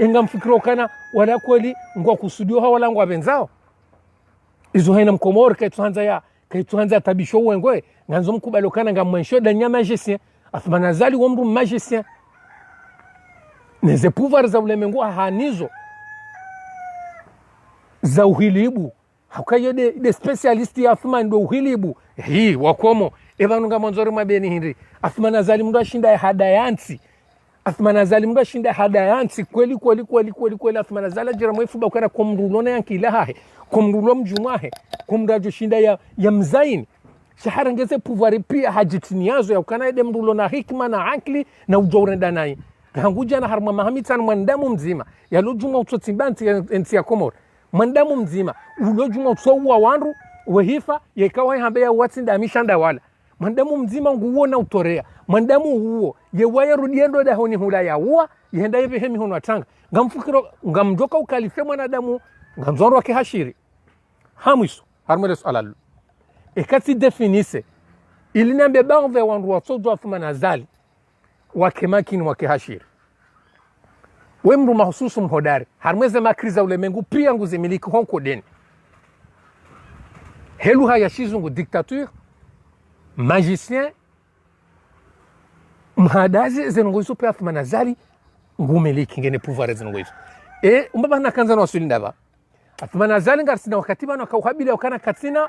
Nga mfikiro kana wala kweli ngwa kusudio hawa wala ngwa benzao. Izo haina Mkomori kaituhanza tabisho uwengoe. Nganzo mkubalo kana nga mwensho danya magicien. Othman Azali wamru magicien. Neze pouvoir za ulemengu hanizo. Za uhilibu. Haukayo de specialisti ya Othman do uhilibu. Hii wakomo. Eva nunga mwanzori mabeni hindi. Othman Azali mndu ashinda ya hadayansi. Othman Azali mndu ashinda hadayansi kweli Othman Azali jira mwefuba ukana kumrulona yankilahahe, kumrulo mjumahe, kumrajo shinda ya mzaini. Shahara ngeze pouvoir pia hajitiniazo ya ukana ede mrulona hikma na akli na ujaurenda nai. Hanguja na harma mahamitan mwandamu mzima. Ya lojuma utotimbanti ya Komori. Mwandamu mzima. Ulojuma utowa wanru, wehifa, ya ikawa hambe ya watsinda amishanda wala. Mwandamu mzima nguo na utorea. Mwandamu huo yewaya rudiendo da honi hula ya uwa yenda yebe hemi hono atanga. Ngamfukiro ngamjoka ukalife mwanadamu ngamzoro wake hashiri. Hamisu harmeles alalu. Ekati definise ilinambe baadhi wandu wasodo Othman Azali wake makini wake hashiri. Wemru mahususu mhodari harmeze makriza ulemengu pia nguzimiliki honko deni. Helu haya shizungu dictature magicien mhadazi zenongoizo pe Othman Azali ngumiliki ngene pouvoir zenongoizo. Umbaba nakanza na wasulinda ba. Othman Azali ngarsina wakati bana wakauhabili wakana katina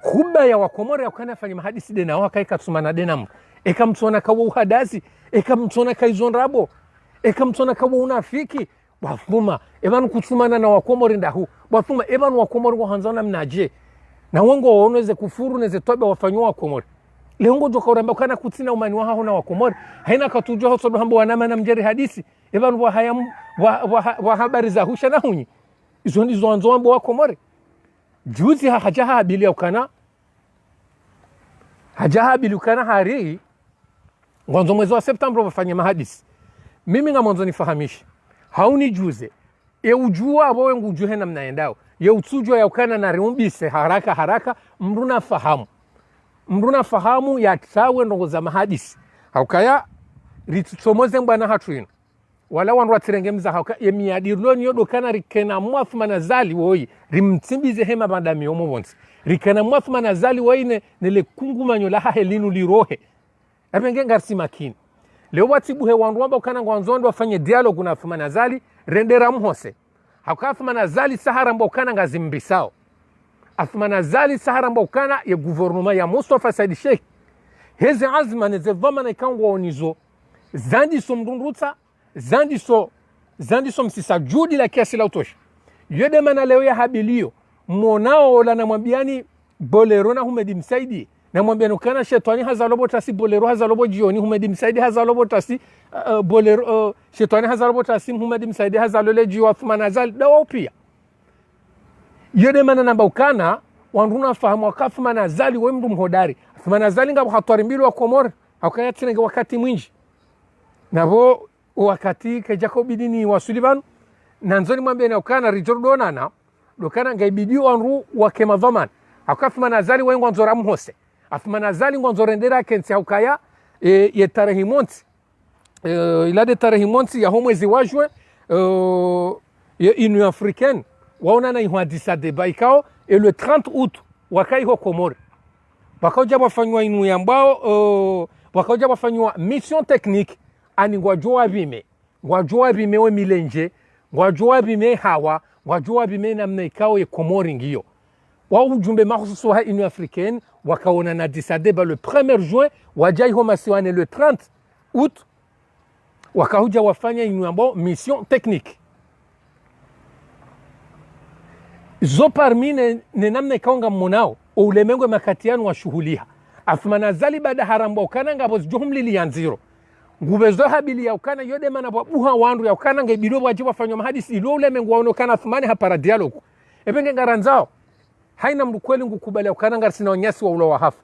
huba ya Wakomori wakana fanya mahadisi dena wakaika tsumana denamu. Mtsona kawa uhadazi, mtsona kaizonrabo, mtsona kawa unafiki. Wafuma ebanu kutsumana na Wakomori ndahu. Wafuma ebanu Wakomori wahanzana mnaje. Na wango waoneze kufuru neze tobe wafanywa Wakomori. leongo joka uramba kana kutsina umani wa hao na wakomori haina katujua hoso hambo wanama na mjeri hadisi evan wa hayam wa habari za husha na hunyi izo ndizo anzo ambo wakomori juzi hajaha abilia ukana hari mwanzo mwezi wa Septemba wafanya mahadisi mimi nga mwanzo nifahamishi hauni juze ujua abo wengu juhe na mnaendao utujua ya ukana na riumbise haraka mruna fahamu ya tawe ndongo za mahadisi haukaya ritusomoze mbana hatuino wala wandu watirengemiza hauka emiadirloni yodo kana rikena mwafu manazali woi rimtsimbize hema bandami omo wonsi rikena mwafu manazali woi nele kungumanyo laha helinu lirohe ebenge ngarsi makini leo watibuhe wandu wamba ukana ngwanzondo wafanye dialogu na afu manazali rendera mhose hauka afu manazali sahara mba ukana ngazimbisao afu manazali sahara mba ukana ya guvernuma ya Mustafa Said Sheikh hezi azma neze vama ikangwa onizo zandi somdunruta zandi som sisa judi la kiasi la utosha yode mana leo ya habilio monao la namwambiani bolero na Humedi Msaidi namwambiani ukana shetani hazalobo tasi bolero hazalobo jioni Humedi Msaidi hazalobo tasi bolero shetani hazalobo tasi Humedi Msaidi hazalole jiwa fumanazali dawa pia yode mana namba ukana wanduna fahamu wakafu manazali we mdu mhodari fumanazali nga hatwari mbili wa Komori haukayatinenge wakati mwinji nabo wakati kajako bidini wa Sullivan nanzoni mwambie na ukana rijordonana dokana ngaibidio wanru wakema vaman akafu manazali wengu wanzora mhose afu manazali ngonzorendera kensi haukaya ye tarehimonti ilade tarehimonti ya homwezi wajwe ye inu africaine waona na ihuadisa deba ikao le 30 août wakai ho Komori wakauja wafanywa inu yambao wakauja wafanywa mission technique ani ngwajua bime we milenje ngwajua bime hawa ngwajua bime na mnaikao ye Komori ngiyo wa ujumbe mahususu ha inu africaine wakaona na disadeba le 1er juin wajai ho masiwane le 30 août wakahuja wafanya inu ambao mission technique zo parmi ne namna ikaonga mmonao ulemengwe makatiano wa shuhuliha afumanazali baada harambo ukana ngabo juhumli lianziro ngubezo habili ya ukana yode mana buha wandu ya ukana ngebido wajibu wafanywa mahadisi ilo ulemengu waonokana afumani hapara dialogu ebenge ngaranzao haina mdukweli ngukubali ya ukana ngarisina wanyasi wa ulo wa hafu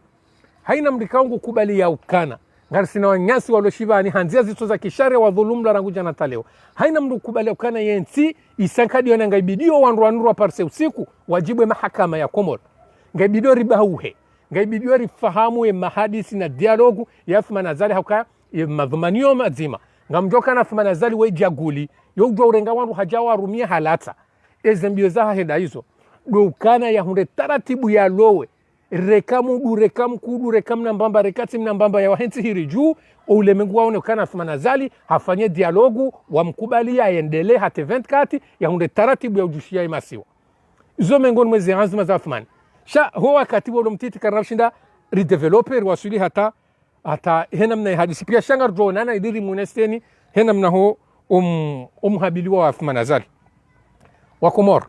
haina mdikao ngukubali ya ukana ngarisina wanyasi wa ulo shivani hanzia zito za kishari wa dhulumla ranguja na taleo haina mdukubali ya ukana yenti isankadi wana ngaibidio wandu wanuru wa parse usiku wajibwe mahakama ya Komori ngaibidio ribauhe ngaibidio rifahamu ya mahadisi na dialogu ya afumanazali haukaya madhumanio mazima ngamjoka na fumanazali we jaguli yojwa urenga wandu hajawa rumia halata ezembio za henda hizo dokana ya hunde taratibu ya lowe rekamu kudu rekam na mbamba rekati na mbamba ya wahensi hiri juu ulemengu waone ukana fumanazali hafanye dialogu wa mkubali ya endele hate 24 ya hunde taratibu ya ujushia imasiwa izo mengoni mwezi azma za fumani sha ho wakati wolo mtiti karnafshinda redeveloper wasuli hata hena mna hadisi pia shangar jonana idiri munesteni hena mna ho habiliwa wa fumanazali wa Komor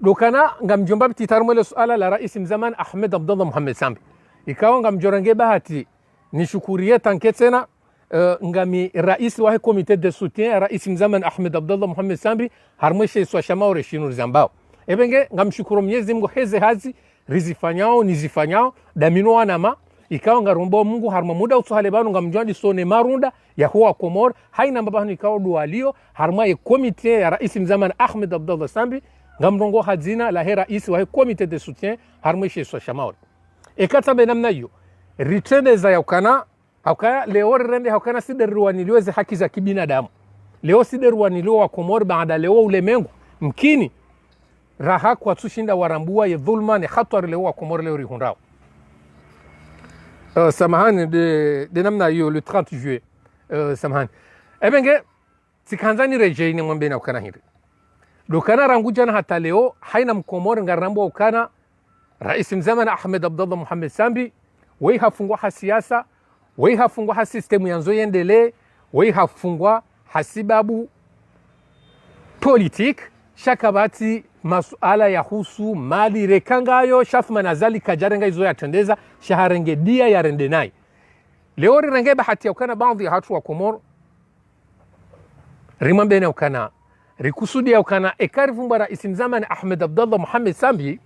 dokana ngamjomba bititarumele suala la rais mzaman Ahmed Abdallah Muhammad Sambi ikawa ngamjorange bahati nishukurie tanketena ngami rais wa komite de soutien rais mzaman Ahmed Abdallah Muhammad Sambi harmweshe swa shamaure shinu zambao ebenge ngamshukuru Mwenyezi Mungu heze hazi rizifanyao nizifanyao damino anama ikawa ngarombo Mungu harma muda usuhale banu ngamjwandi sone marunda ya huwa Komor haina mbabanu ikawa dualio harma ye komite ya rais mzaman Ahmed Abdallah Sambi ngamrongo hazina la hera isi wa komite de soutien harmweshe swa shamaure ekata benamna hiyo ritende za yaukana haukaya leo rende haukana siderwaniliwe ze haki za kibinadamu leo siderwaniliwe wa Komor baada leo ulemengu mkini raha kwa tushinda warambua ya dhulma ni khatwar leo wa Komor leo rihunrao samahani de namna hiyo le 30 juillet samahani ebenge tikanzani rejei ni mwambe na ukana hiri dokana ranguja na hata leo haina Mkomor ngarambo ukana rais mzamana Ahmed Abdallah Muhammad Sambi wei hafungwa hasiasa wei hafungwa hasistemu yanzo yendele wei hafungwa hasibabu politik shakabati masuala ya husu mali rekangayo Othman Azali kajarenga izo yatendeza shaharenge dia ya rendenai leo rirenge bahati yaukana baadhi ya hatu wa Komoro rimambe na ukana rikusudi ya ukana ekarifu rais mzamani Ahmed Abdallah Mohamed Sambi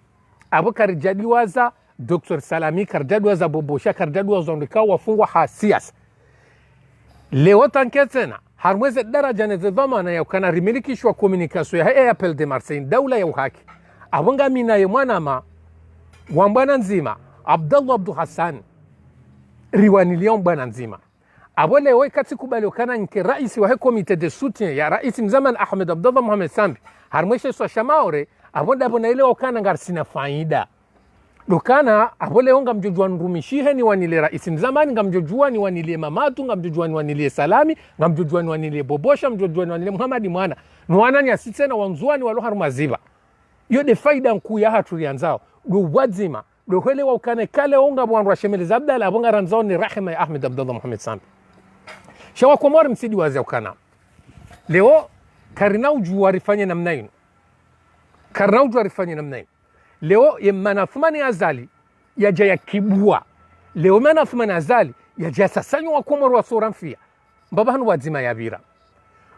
abukar jadwaza Dr. Salami karjadwaza bobosha karjadwaza ndikawa wafungwa hasias leo tanketena harmweze daraja ne dhamana ya ukana rimilikishwa komunikasyo ya Apple de Marseille daula ya uhaki abunga mina ye mwanama wambana nzima Abdallah Abdul Hassan riwanilion bwana nzima abole we katikubali ukana nke rais wa komite de soutien ya rais mzamani Ahmed Abdallah Mohamed Sambi harmweshe so shamaore abonda bona ile ukana ngarsina faida Lukana abole onga mjojua nrumishihe ni wanile rais mzamani ngamjojua ni wanile Mamatu ngamjojua ni wanile Salami ngamjojua ni wanile Bobosha mjojua ni wanile Muhammad Mwana nuwana ni asitena wanzuani waloharu maziba iyo de faida mkuu ya hatu rianzao do wadzima do hele wa ukane kale onga mwanru wa shemele zabdala abonga ranzao ni rahima ya Ahmed Abdallah Mohamed Sambi shawa Komoro msidi wazi ukana leo karina ujua rifanye namnainu leo yemana Othman Azali yaja ya kibua leo mana Othman Azali yaja sasanyo wa Komoro wa soramfia mbabahanu wadzima ya bira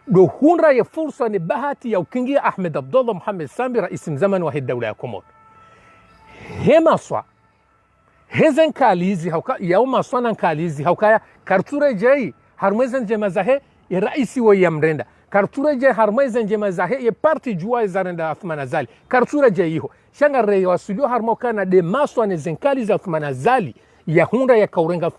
do hunra ya fursa ni bahati ya ukingia Ahmed Abdallah Mohamed Sambi rais mzamani wa dawla ya Komoro hemaswa hezen kalizi hauka ya umaswana kalizi hauka karture jai harmwezen jema zahe ya raisi wa yamrenda karture jai harmwezen jema zahe ya parti jua zarenda Othman Azali karture jai hiho shanga rei wasulio harmokana de maswane zenkali za Othman Azali ya hunra ya kaurenga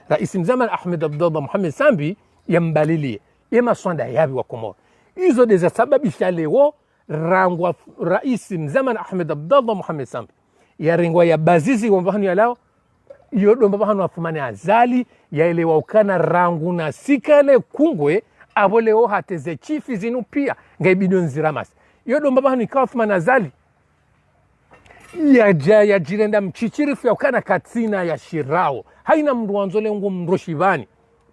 rais mzamani Ahmed Abdallah Mohamed Sambi ya mbalilie ema swanda yabi wa Komoro hizo de za sababisha leo rangwa rais mzamani Ahmed Abdallah Mohamed Sambi ya ringwa ya bazizi wa mbahanu ya lao yodo mbahanu Othman Azali ya elewa ukana rangu na sikale kungwe aboleo hateze chifi zinu pia ngaibido nziramas yodo mbahanu ikawa Othman Azali ya jirenda mchichirifu ya ukana katina ya shirao haina mruanzole ungu mroshivani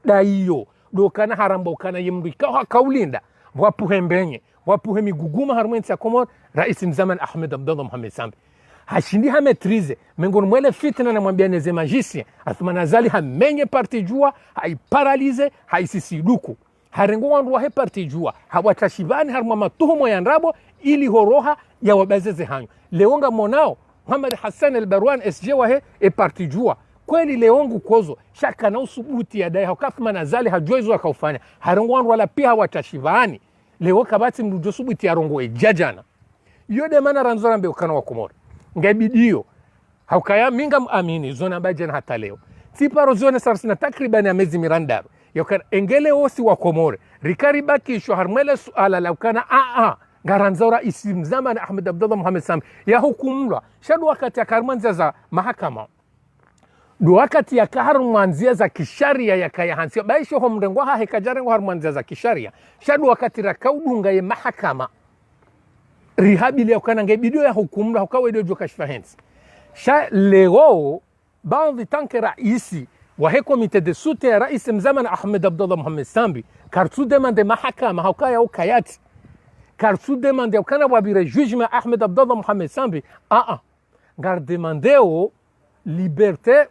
da iyo do kana haramba ukana yemru ikawa kaulinda wapuhe mbenye wapuhe miguguma harumwensi ya Komoro rais mzamani Ahmed Abdallah Mohamed Sambi hashindi hametrize mengoni mwele fitna na mwambia neze magicien Othman Azali hamenye parti jua haiparalize haisisiduku harengo wandu wahe parti jua hawatashibani harumwa matuhumo ya nrabo ili horoha ya wabazeze hanyo leonga monao Muhammad Hassan al-Barwan SJ wahe parti jua kweli leongu kozo shaka na usubuti ya dai Othman Azali hajoizo akaufanya harengo wandu wala pia hawatashibani leo kabati mrujo subuti ya rongo jajana yode mana ranzora mbe ukana wa Komoro ngabidio haukaya minga muamini zona bajana hata leo tiparo zona sarsina takriban ya mezi mirandaro yokana engele osi wa Komoro rikari bakisho harmele suala la ukana garanzora isim zaman Ahmed Abdallah Mohamed Sambi ya hukumlwa shadu wakati ya karmanzia za mahakama do wakati ya kaharmanzia za kisharia ya kaya hansio baisho homrengwa hekajarengo harmanzia za kisharia shadu wakati rakaudunga ya mahakama rihabili ya ukana ngebidio ya hukumla hukawa idio joka shifahensi leo baadhi tanke raisi wa komite de soutien ya rais mzamani Ahmed Abdallah Mohamed Sambi kartu demande mahakama hukaya ukayati kartu demande ya ukana wabire jugement Ahmed Abdallah Mohamed Sambi gar demandeo liberté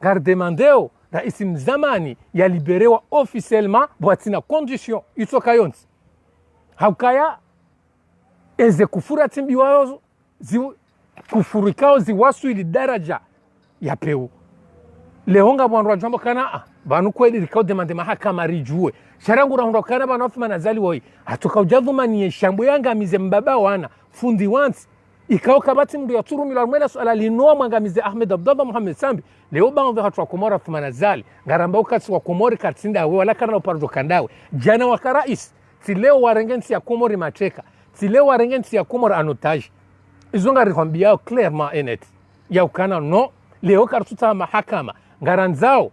gar demandeo rais mzamani ya liberewa officiellement boatina condition itokayonsi hukaya eze kufura timbi wao kufurikao ziwasu ili daraja ya peu leonga mwanru wa jambo kana banu kweli rikao demande mahakama rijue sharangu rahundo kana banu Othman Azali woi hatoka ujadhuma niye shambu yanga mize mbaba wana fundi wansi ikao kabati mdu ya turu milo almwela suala linoa mwangamize Ahmed Abdallah Mohamed Sambi leo bangu hatu wa Komoro Othman Azali ngaramba ukatsi wa Komori katsinda we wala kana uparjo kandawe jana waka rais tileo warengensi ya Komori mateka tileo warengensi ya Komori anotaji izonga rikwambia clairement enet ya ukana no leo kartuta mahakama ngaranzao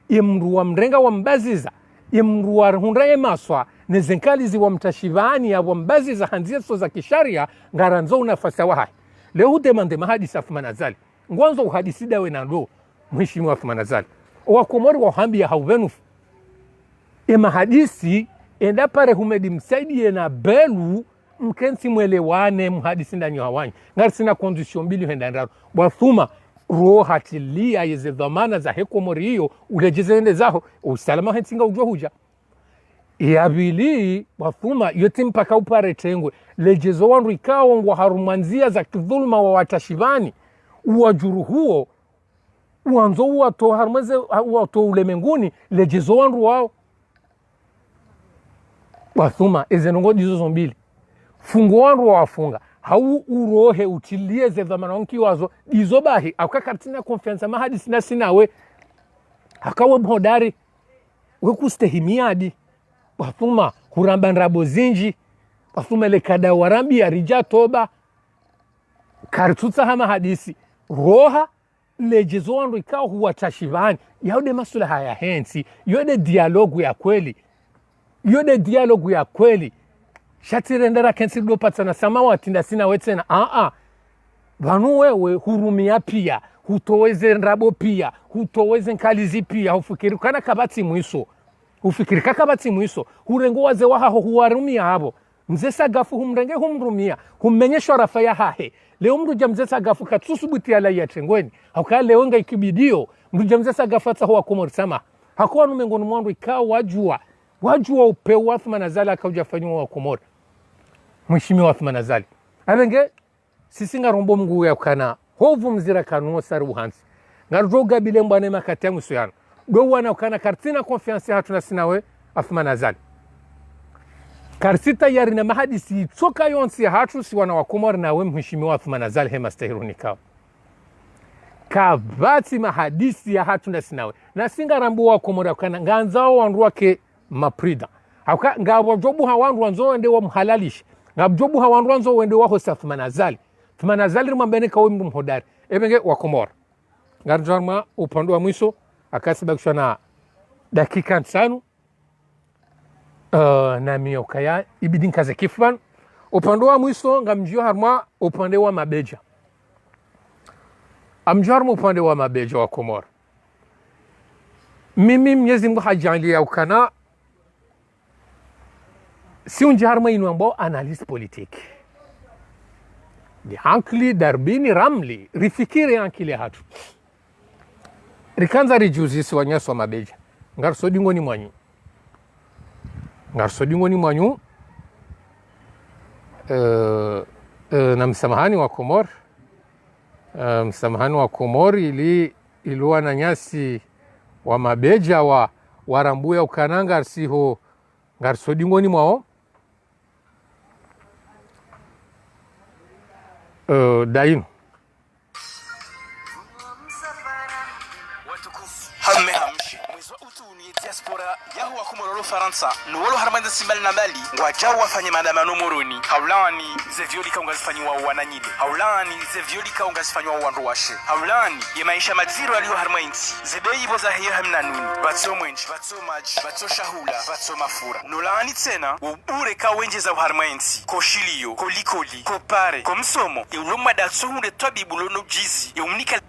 imruwa mrenga wa mbaziza imruwa hunraye maswa nezenkalizi wa mtashivani ya wa mbaziza hanzia so za kisharia ngaranzao nafasa wahai leo hudemande mahadisi Othman Azali ngwanzo uhadisi dawe na ndo mheshimiwa Othman Azali wa Komori wa hambi ya hauvenufu mahadisi endapare humedi msaidi na belu mkensi mwelewane mhadisi ndani hawanyi ngari sina condition mbili henda ndaro bwathuma roho hatilia yeze dhamana za hekomori hiyo ulejezende zaho usalama hensinga ujwa huja yabili bwathuma yote mpaka upare tengwe lejezo wandu ikawa ngwa harumanzia za kidhuluma wa watashivani uwajuru huo uanzo uwato harumaze uwato ulemenguni lejezo wandu wao bwathuma ezenongo dizo mbili fungo wandu wafunga hau urohe utilie ze dhamana wanki wazo dizobahi akakatina konfiansa mahadisi na sinawe hakawa mhodari wekustehimiadi bwathuma kuramba nrabo zinji bwathuma lekada warambi ya rija toba kartutsa hama hadisi roha lejezo wandu ikawa huwa tashivani yaude masula haya hensi yode dialogu ya kweli shatirendera kensi dopatana samawati ndasina wetena vanu wewe hurumia pia hutoweze nrabo pia hutoweze nkalizi pia hufikirikana kabati mwiso hurengo waze wahaho huwarumia habo mzesa gafu humrenge humrumia hummenyesho rafa ya hahe leo mruja mzesa gafu katsusubuti ala ya trengweni haukaa leo nga ikibidio mruja mzesa gafu atsa huwa komorisama hakuwa numengonu mwandu ikawa wajua upeu Athman Azali akaujafanywa wa Komori mheshimiwa Athman Azali alenge sisi ngarombo mngu ya kana hovu mzira kanuo sari uhansi ngaroga bile mbane makatangu suyana do wana ukana kartina confiance hatuna sinawe Athman Azali karsita yari na mahadisi tsoka yonsi hatu si wana wa Komori na we mheshimiwa Athman Azali hema stahiruni kao kabati mahadisi ya hatuna sinawe na singa rambu wa Komori ukana nganzao wandu wake maprida hauka ngabo jobu hawandu wanzo wende wa mhalalishi ngabo jobu hawandu wanzo wende wa hosa Athman Azali mwambene kawe mdu mhodari ebenge wa Komora ngarjarma upande wa mwiso akasibakishwa na dakika 5 na miokaya ibidin kaze kifban upande wa mwiso ngamjio harma upande wa mabeja amjarma upande wa mabeja wa Komora mimi Mwenyezi Mungu hajalia ukana si unji harma inu ambao analyse politique di hankli darbini ramli rifikiri hankili hatu rikanza rijuzi wanyaso mabeja ngarsodingo ni mwanyu na msamahani wa Komor ili iluwa na nyasi wa mabeja wa warambuya ukananga arsiho ngarsodingo ni mwao dainu hamme hamshi mwizo utuni diaspora yahu wa kumororo Faransa nuwolo harmanda simbali na bali ngwajawu wafanye maandamano moroni haulani ze violika ungazifanywa wananyide haulani ze violika ungazifanywa wandu washe haulani ye maisha madziro aliyo harmainsi zebei boza hiyo hamna nuni batso mwenji batso maji batso shahula batso mafura nolani tena ubure ka wenje za harmainsi koshilio kolikoli kopare komsomo yeuloma datso hunde twabibulono jizi yeumnika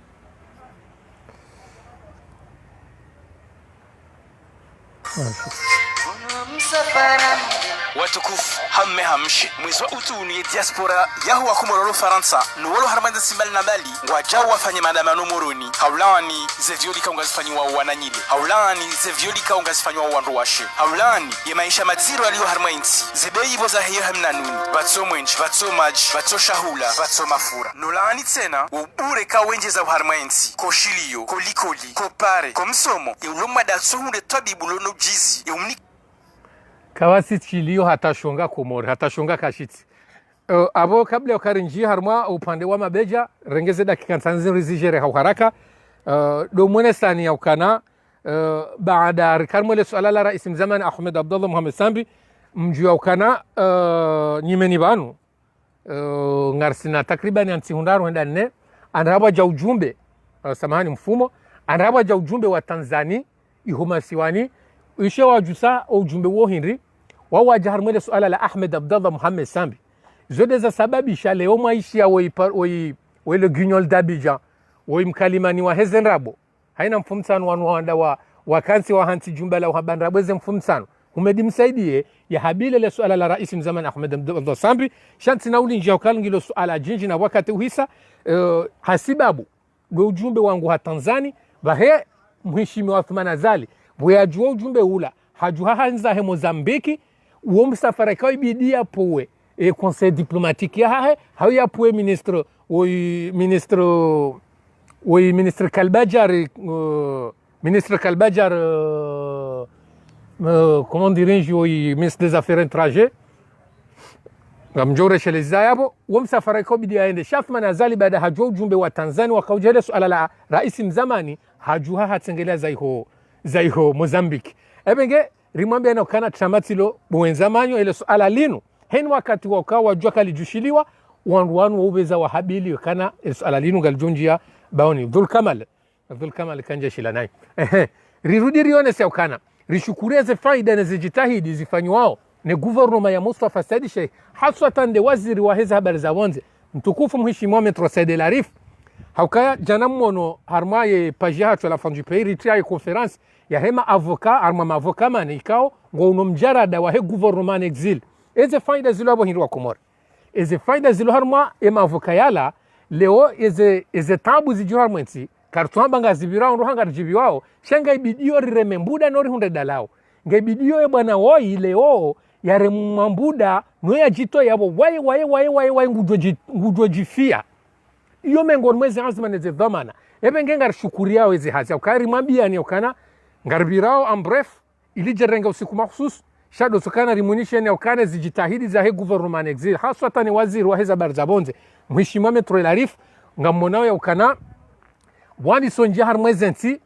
watukufu hamme hamshi mwizo utuni diaspora yahu wa kumororo Faransa nuwolo harmanda simbali na bali ngwajawu wafanye maandamano moroni haulani ze violika ungazifanywa wananyide haulani ze violika ungazifanywa wandu washe haulani ye maisha madziro aliyo harmainsi zebei boza hiyo hamna nuni batso mwenji batso maji batso shahula batso mafura nolani tena ubure ka wenje za harmainsi koshilio kolikoli kopare komsomo yeuloma datso hunde twabibulono jizi yeumnika kawasi chilio hatashonga Komori hatashonga kashiti abo kabla ukarinji harma upande wa mabeja rengeze dakika 5 rizijere haraka do mwene sani ya ukana baada rikarmole suala la rais mzamani Ahmed Abdullah Mohamed Sambi mjua ukana nyimeni banu ngarsina takriban anti hundaru henda nne anaraba ja ujumbe samahani mfumo anaraba ja ujumbe wa Tanzania ihuma siwani ishe wajusa ujumbe wo Henry wawa jaharmele suala la Ahmed Abdullah Mohamed Sambi zode za sababisha leo maisha woi le guignol d'Abidjan woi mkalimani wa hezenrabo haina mfumsano wanu wanda wa wakansi wa hanti jumba la uhabanrabo ze mfumsano umedimsaidie ya habile le suala la rais mzamani Ahmed Abdullah Sambi shanti nauli njia ukalingilo suala jinji na wakati uhisa hasibabu gwe ujumbe wangu ha Tanzania bahe mheshimiwa Othman Azali bwejua ujumbe ula hajuha hanza he Mozambiki uo msafara kwa bidia powe conseil diplomatique ya hae haya powe ministre Kalbajar comment dirais-je ministre des affaires étrangères ngamjore sheleza yabo uo msafara kwa bidia ende Othman Azali baada hajua ujumbe wa Tanzania wakaujele suala la rais mzamani hajuha hatengelea zaiho Mozambique ebenge rimwambia na kana tramatilo bwenzamanyo ile suala linu hen wakati wakawa wajua kalijushiliwa wanu ubeza wa habili kana suala linu galjunjia baoni Dhul Kamal kanja shila nayo rirudi rione sio kana rishukureze faida na zijitahidi zifanywa ne gouvernement ya Mustafa Said Sheikh haswatan de waziri wa hizo habari za wanze mtukufu mheshimiwa Metro Said El-Arif haukaya jana mmono harmaye pajaha tu la fin du pays retria conférence ya hema avocat arma avocat manikao ngo unomjarada wa he gouvernement exil eze faida zilo abo hirwa Komor eze faida zilo harma ema avocat yala leo eze tabu zijuharmenti kartuamba ngazibirao ruhanga rijibiwao shenga ibidio riremembuda nori hunde dalao ngebidio bwana woi leo yare mambuda noya jito yabo wai ngujojifia iyo mengo mwezi azma neze dhamana ebe ngenga shukuria wezi hazi ukari mwambia ni ukana ngarbirao en bref ili jerenga usiku mahsus shado sukana rimunishe ni ukana zijitahidi za he gouvernement exil haswa ni waziri wa hizo habari za bonze mheshimiwa Metro El-Arif ngamonao ya ukana wani sonje harmwezenti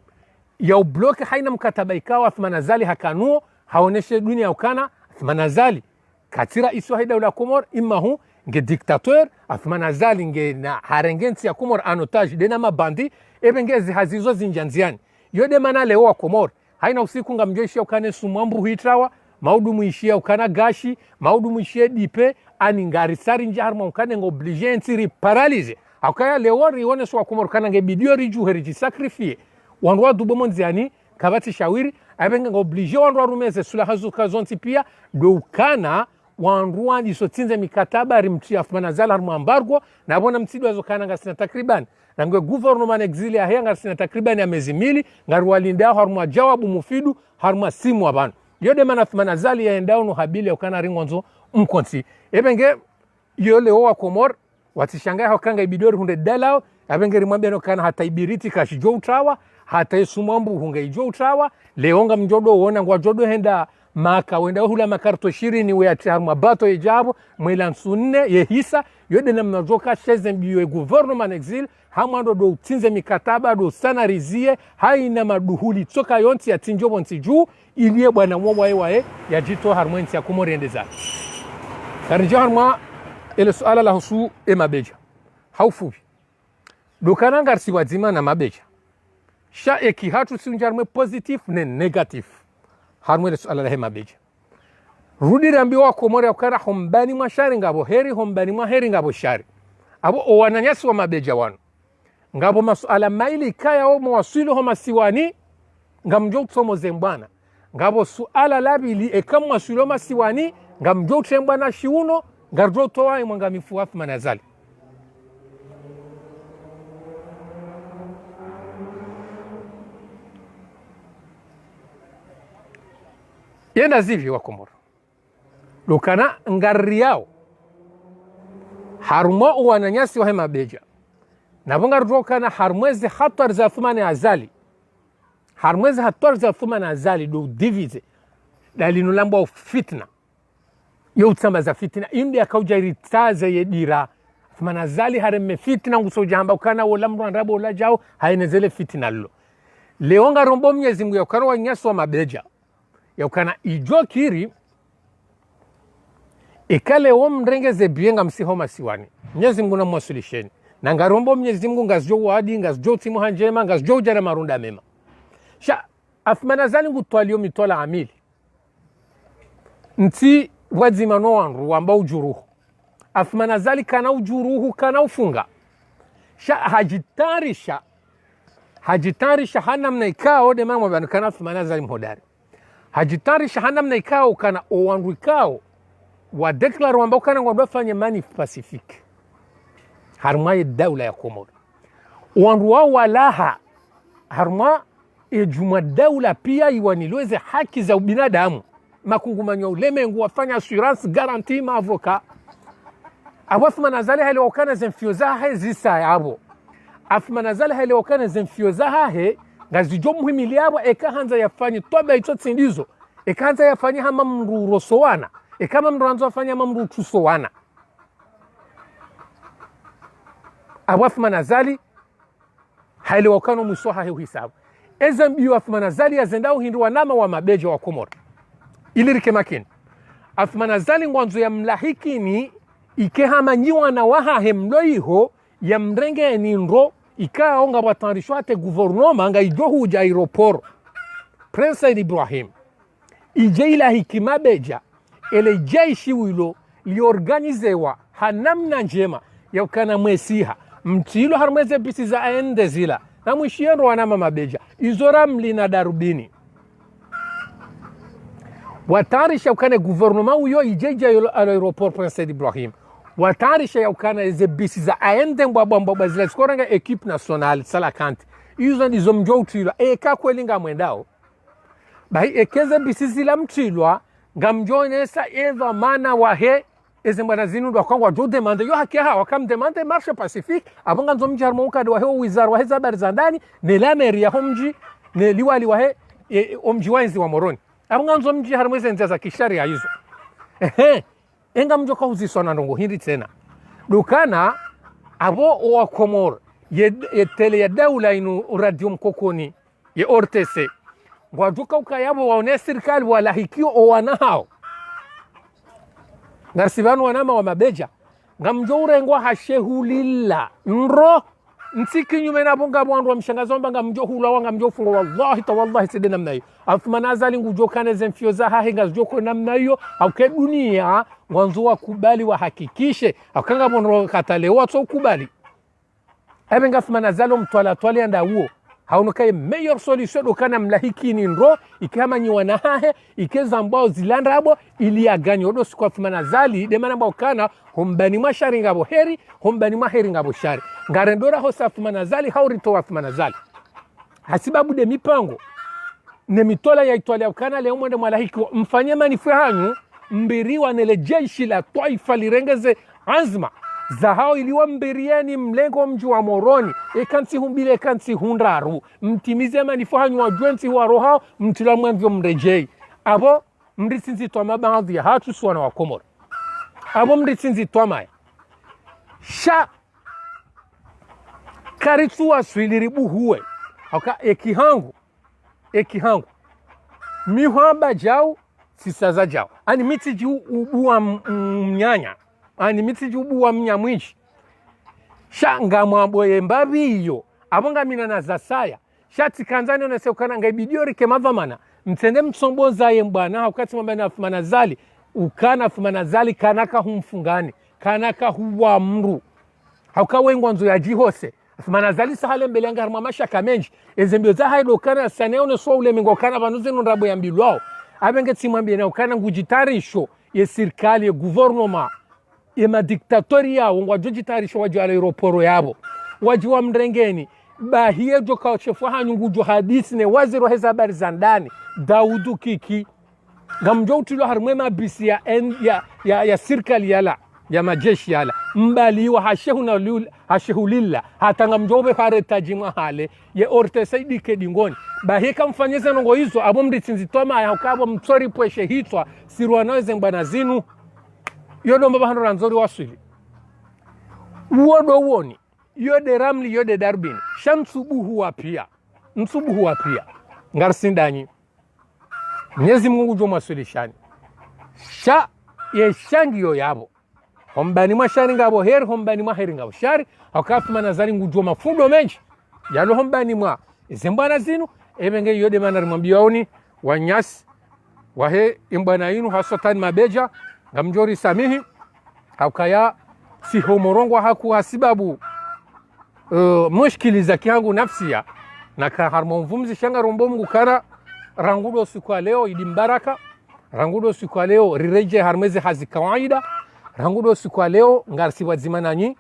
ya ubloke haina mkataba ikawa Othman Azali hakanuo haoneshe dunia ukana Othman Azali katira isu haida ula Komor imahu nge dictateur Othman Azali nge na harengenti ya Komor anotage dena mabandi ebengezi hazizo zinjanziani yode mana leo wa Komor haina usiku ngamjoishia ukane sumambu huitrawa maudu muishia ukana gashi maudu muishia dipe ani ngarisari njaharma ukane ngoblige ntiri paralize akaya leo rione swa Komor kana nge bidio riju heriji sakrifie wanwa dubomonziani kabati shawiri abenga ngoblige wanwa rumeze sula hazuka zonti pia dokana wanruwa ndisotinze mikataba rimtia Othman Azali harmu embargo na bona mtido azokana ngasina takriban na ngwe gouvernement exili ya henga sina takriban ya miezi mbili ngaruwalinda harmu jawabu mufidu harmu simu abantu yode mana Othman Azali yaendao no habili ukana ringwanzo mkonsi ebenge yole wa Komor watishangaa hokanga ibidori hunde dalao abenge rimwambia no kana hata ibiriti kashijo utawa hata isumambu hunga ijo utawa leonga mjodo wona ngwa jodo henda maka wenda hula makarto 20 we atarma bato ejabo mwela sunne yehisa yode na mnajoka sheze mbiwe gouvernement exil hamando do tinze mikataba do sanarizie haina maduhuli toka yonti ya tinjobo ntiju iliye bwana mwa wae ya jito harmenti ya Komorende za karjo harma ile suala la husu mabeja haufubi dokana ngarsi wazima na mabeja sha eki hatu sunjarme positif ne negatif harmo ile suala la mabeja rudi rambiwa Komori ukara hombani mashari ngabo heri hombani maheri ngabo shari abo owananyasi wa mabeja wanu ngabo masuala maili kaya o mwasilo homa siwani ngamjo tsomo zembana ngabo suala labili ekam mwasilo masiwani ngamjo tsembana shiuno ngarjo toa imwanga mifu Othman Azali yenda zivi wa Komoro lukana ngariao harumo uwananyasi wa mabeja nabonga rokana harmwezi hatar za Othman Azali harmwezi hatar za Othman Azali do divize dalinu lambo fitna yo tsamba za fitna india kauja ritaza yedira Othman Azali hareme fitna ngusojamba kana wala mrandabo la jao hainezele fitna lo leonga rombo Mwenyezi Mungu yakaro wanyaso wa mabeja yakana ijo kiri ekale omrengeze bienga msihoma siwani Mwenyezi Mungu na mwasulisheni na ngarombo Mwenyezi Mungu ngazjo wadi ngazjo timu hanjema ngazjo jana marunda mema sha Othman Azali ngutwalio mitola amili nti wazima no wanru wamba ujuruhu Othman Azali kana ujuruhu kana ufunga sha hajitarisha hana mnaikao de mama bana kana Othman Azali mhodari hajitarisha hanamna ikao kana owandu ikao wa declare wamba kana ngwa fanya Manif Pacific harma daula ya Komoro wandu wao walaha harma ejuma daula pia iwanilweze haki za ubinadamu makungumanyo ulemengu wafanya assurance guarantee ma avocat Afman Azali hali wakana zemfiozaha zisa yabo Afman Azali hali wakana zemfiozaha he ngazijo muhimili yabo eka hanza yafanya toba ito tsindizo eka hanza yafanya hama mru rosowana eka mru hanza yafanya hama mru tusowana Afman Azali hali wakana musoha he hisabu ezambiyo Afman Azali ya zendao hindu wanama wa mabeja wa Komoro ilirike makini Afman Azali ngwanzo ya mlahikini ike hama nyiwa na waha hemloiho ya mrenge ninro ika onga watanrisho ate guvernoma nga ijohu uja aeroporo Prince Ibrahim ije ila hikima beja ele jaishi wilo liorganizewa hanamna njema ya ukana mwesiha mtilo harmeze bisi za aende zila na mwishiendo wanama mabeja izora mlina darubini watarisha ukane guvernoma uyo ijeja aeroporo Prince Ibrahim watarisha ya ukana eze bisi za aende mbwa zila skoranga equipe nationale salakanti izo ndizo mjo utilwa eka kwelinga mwendao bahi ekeze bisi zila mtilwa nga mjo nesa eva mana wahe eze mbana zinu ndo kwa jo demande yo haki ha wakam demande marche pacifique abanga nzo mji harmo ukade wahe wizara wahe za barzandani ne la meri ya homji ne liwali wahe omji wanzi wa Moroni abanga nzo mji harmo zenza za kisharia hizo enga mjoka uzisona ndongo hindi tena dukana abo wa Komoro ye tele ya daula inu radio mkokoni ye ortese wajuka ukayabo waone serikali wala hikio o wanahao ngarsibanu wanama wa mabeja ngamjo urengwa hashehulilla nro nsiki nyume na bonga bwandu wa mshangazo mbanga mjo hula wanga mjo fungo wallahi tawallahi side namna hiyo Afman Azali ngujo kana zemfioza hahe ngazjoko namna hiyo au ke dunia mwanzo wa kubali wa hakikishe akanga bonro katalewa so kubali abenga Afman Azali mtwala twali anda huo haunukai meilleur solution dokana mlahiki ni nro ikama nyi wanahahe ikeza mbao zilandrabo ili agani odo sikwa Afman Azali de mana mbao hombani mashari ngabo heri hombani maheri ngabo shari ngarendora hosa Afman Azali haurito Afman Azali hasibabu de mipango ne mitola ya itwali ukana leo mwende mwalahiki mfanye manifu hanyu mbiriwa nele jeshi la taifa lirengeze azma zahao iliwa mbiriani mlengo mji wa Moroni ekansi humbile ekansi hundaru mtimize manifu hanyu wa jwensi wa rohao mtila mwanvyo mrejei abo mrisinzi tuwa mabaadhi ya hatu suwana wa Komoro abo mrisinzi tuwa maya sha karitsuwa suiliribu huwe hauka ekihangu mihamba jao sisaza jao ani mitiji ubuwa mnyanya ani mitiji ubuwa mnyamwishi shanga mwamboye mbabi iyo abonga mina na zasaya shati kanzani onese ukana ngaibidiori kemavamana mtende mtsomboza ye mbwana haukati mbana Afman Azali ukana Afman Azali kanaka humfungani kanaka huwa mru hauka wengwa nzo ya jihose Afman Azali sahale mbele anga harma mashaka menji ezembio za haido kana saneo ne so ule mingo kana banuze nrabo ya mbilwao abenge timwambie na ukana ngujitarisho ye serikali ye gouvernement ye madictatoria ngwa jojitarisho waji ala aeroporo yabo waji wa mrengeni bahie joka chefu hanyu ngujo hadisi ne waziri wa habari za ndani Daudu Kiki ngamjo utilo harmema bisi ya serikali yala ya majeshi yala mbali wa hashehulilla hata ngamjobe fareta jima hale ye orte saidi kedingoni bahika mfanyeze nongo hizo abo mritsinzi toma ya ukabo mtsori pweshe hitwa sirwanoze mbana zinu yodo mbahano ranzori wasuli uodo woni yode ramli yode darbini shamsubuhu wa pia ngarsindanyi Mwenyezi Mungu joma sulishani sha ye shangi yo yabo hombani mashari ngabo heri hombani maheri ngabo shari Afman Azali ngujo mafundo menji yalo hombani mwa izembana zinu ebenge yode manari mwambioni wanyasi wahe imbana inu hasatan mabeja ngamjori samihi haukaya si homorongo haku hasibabu mushkili za kiangu nafsia na ka harmo mvumzi shanga rombo Mungu kana rangudo siku leo idi mbaraka, rangudo siku leo rireje harmezi hazi kawaida, rangudo siku leo ngarsi wazima nanyi,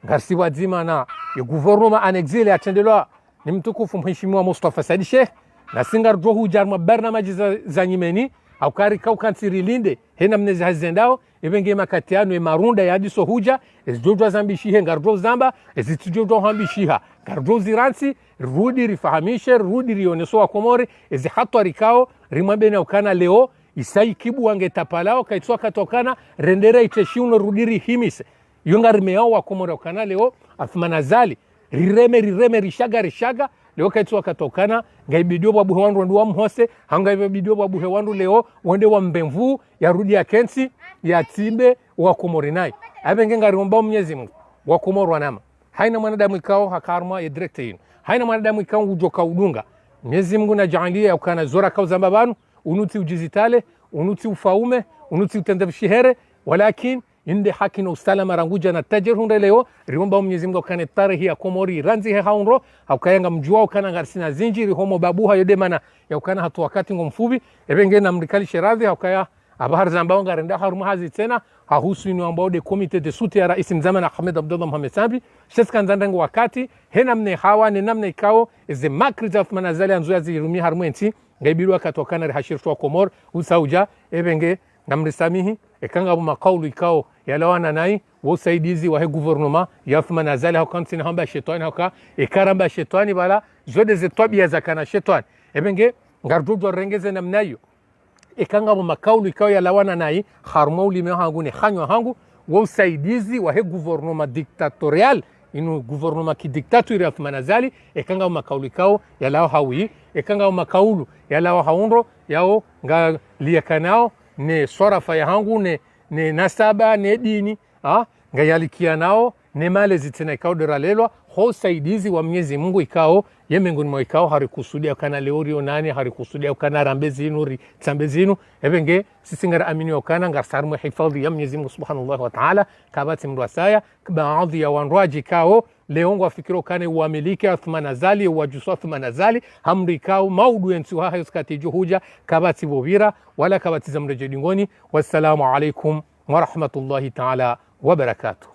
ngarsi wazima na ya gouvernement en exil atendelwa ni mtukufu mheshimiwa Mustafa Said Sheikh na singar dohu jarma barnamaji za nyimeni au kari kaukansiri linde hena mnezi hazendao ibenge makatiano marunda ya diso huja ezijojo zambishihe ngardo zamba ezitijojo hambishiha ngardo ziransi rudi rifahamishe rudi rioneso wa Komori ezi hatwa rikao rimambe na ukana leo isai kibu wange tapalao kaitswa katokana rendere iteshiuno rudiri himise yunga rimeo wa Komori ukana leo Athmanazali rireme rishaga leo kaitswa katokana ngaibidio babu hewandu ndu wa mhose hanga bidio babu hewandu leo wende wa mbemvu ya rudi ya kensi ya timbe wa Komori nai abenge ngariomba Mwenyezi Mungu wa Komori wanama haina mwanadamu ikao hakarma ya direkte yinu haina mwanadamu ikao ujoka udunga Mwenyezi Mungu na jaalia ukana zora kao zambabanu unuti ujizitale unuti ufaume unuti utendebshihere walakin inde haki na usalama ranguja na tajir hunde leo riomba Mwenyezi Mungu kane tarehe ya Komori ranzi he haunro haukayanga mjua ukana ngarsina zinjiri homo babuha yodemana ya ukana hatu wakati ngomfubi ebenge na mrikali sheradhi haukaya abahar zambao ngarenda haruma hazi tena hahusu inu ambao de komite de suti ya rais mzamana Ahmed Abdullah Mohamed Sambi sheska nzandangu wakati hena mne hawa ni namna ikao eze makri za Athmanazali anzuya zirumi harumenti ngaibiru wakatokana rihashirtu wa Komor usauja ebenge namrisamihi ekanga makaulu ikao yalawana nai wasaidizi wa gouvernement ya Athmanazali hakanti na hamba shetani haka ekaramba shetani bala jode ze tabia za kana shetani ebenge ngardudo rengeze namnayo ekanga makaulu ikao yalawana nai harmo ulime hangu ne khanyo hangu wasaidizi wa gouvernement dictatorial inu gouvernement ki dictature ya Athmanazali ekanga makaulu ikao yalawa hawi ekanga makaulu yalawa haunro yao nga liakanao ne sorafa ya hangu ne nasaba ne dini nga yalikia nao ne male zitena ikao deralelwa ho saidizi wa Mwenyezi Mungu ikao yemenguni mwa ikao harikusudia kana leorio nani harikusudia kana rambezi nuri tambezinu ebenge sisingara amini okana ngarsar mu hifadhi ya Mwenyezi Mungu Subhanahu wa Ta'ala kabati mrwasaya baadhi ya wanrwaji kao leongo afikiro kane uamilike Athmanazali wajusu Athmanazali hamri kao maudu yentu hayo skati juhuja kabati bobira wala kabati zamreje dingoni wassalamu alaikum wa rahmatullahi ta'ala wa barakatuh.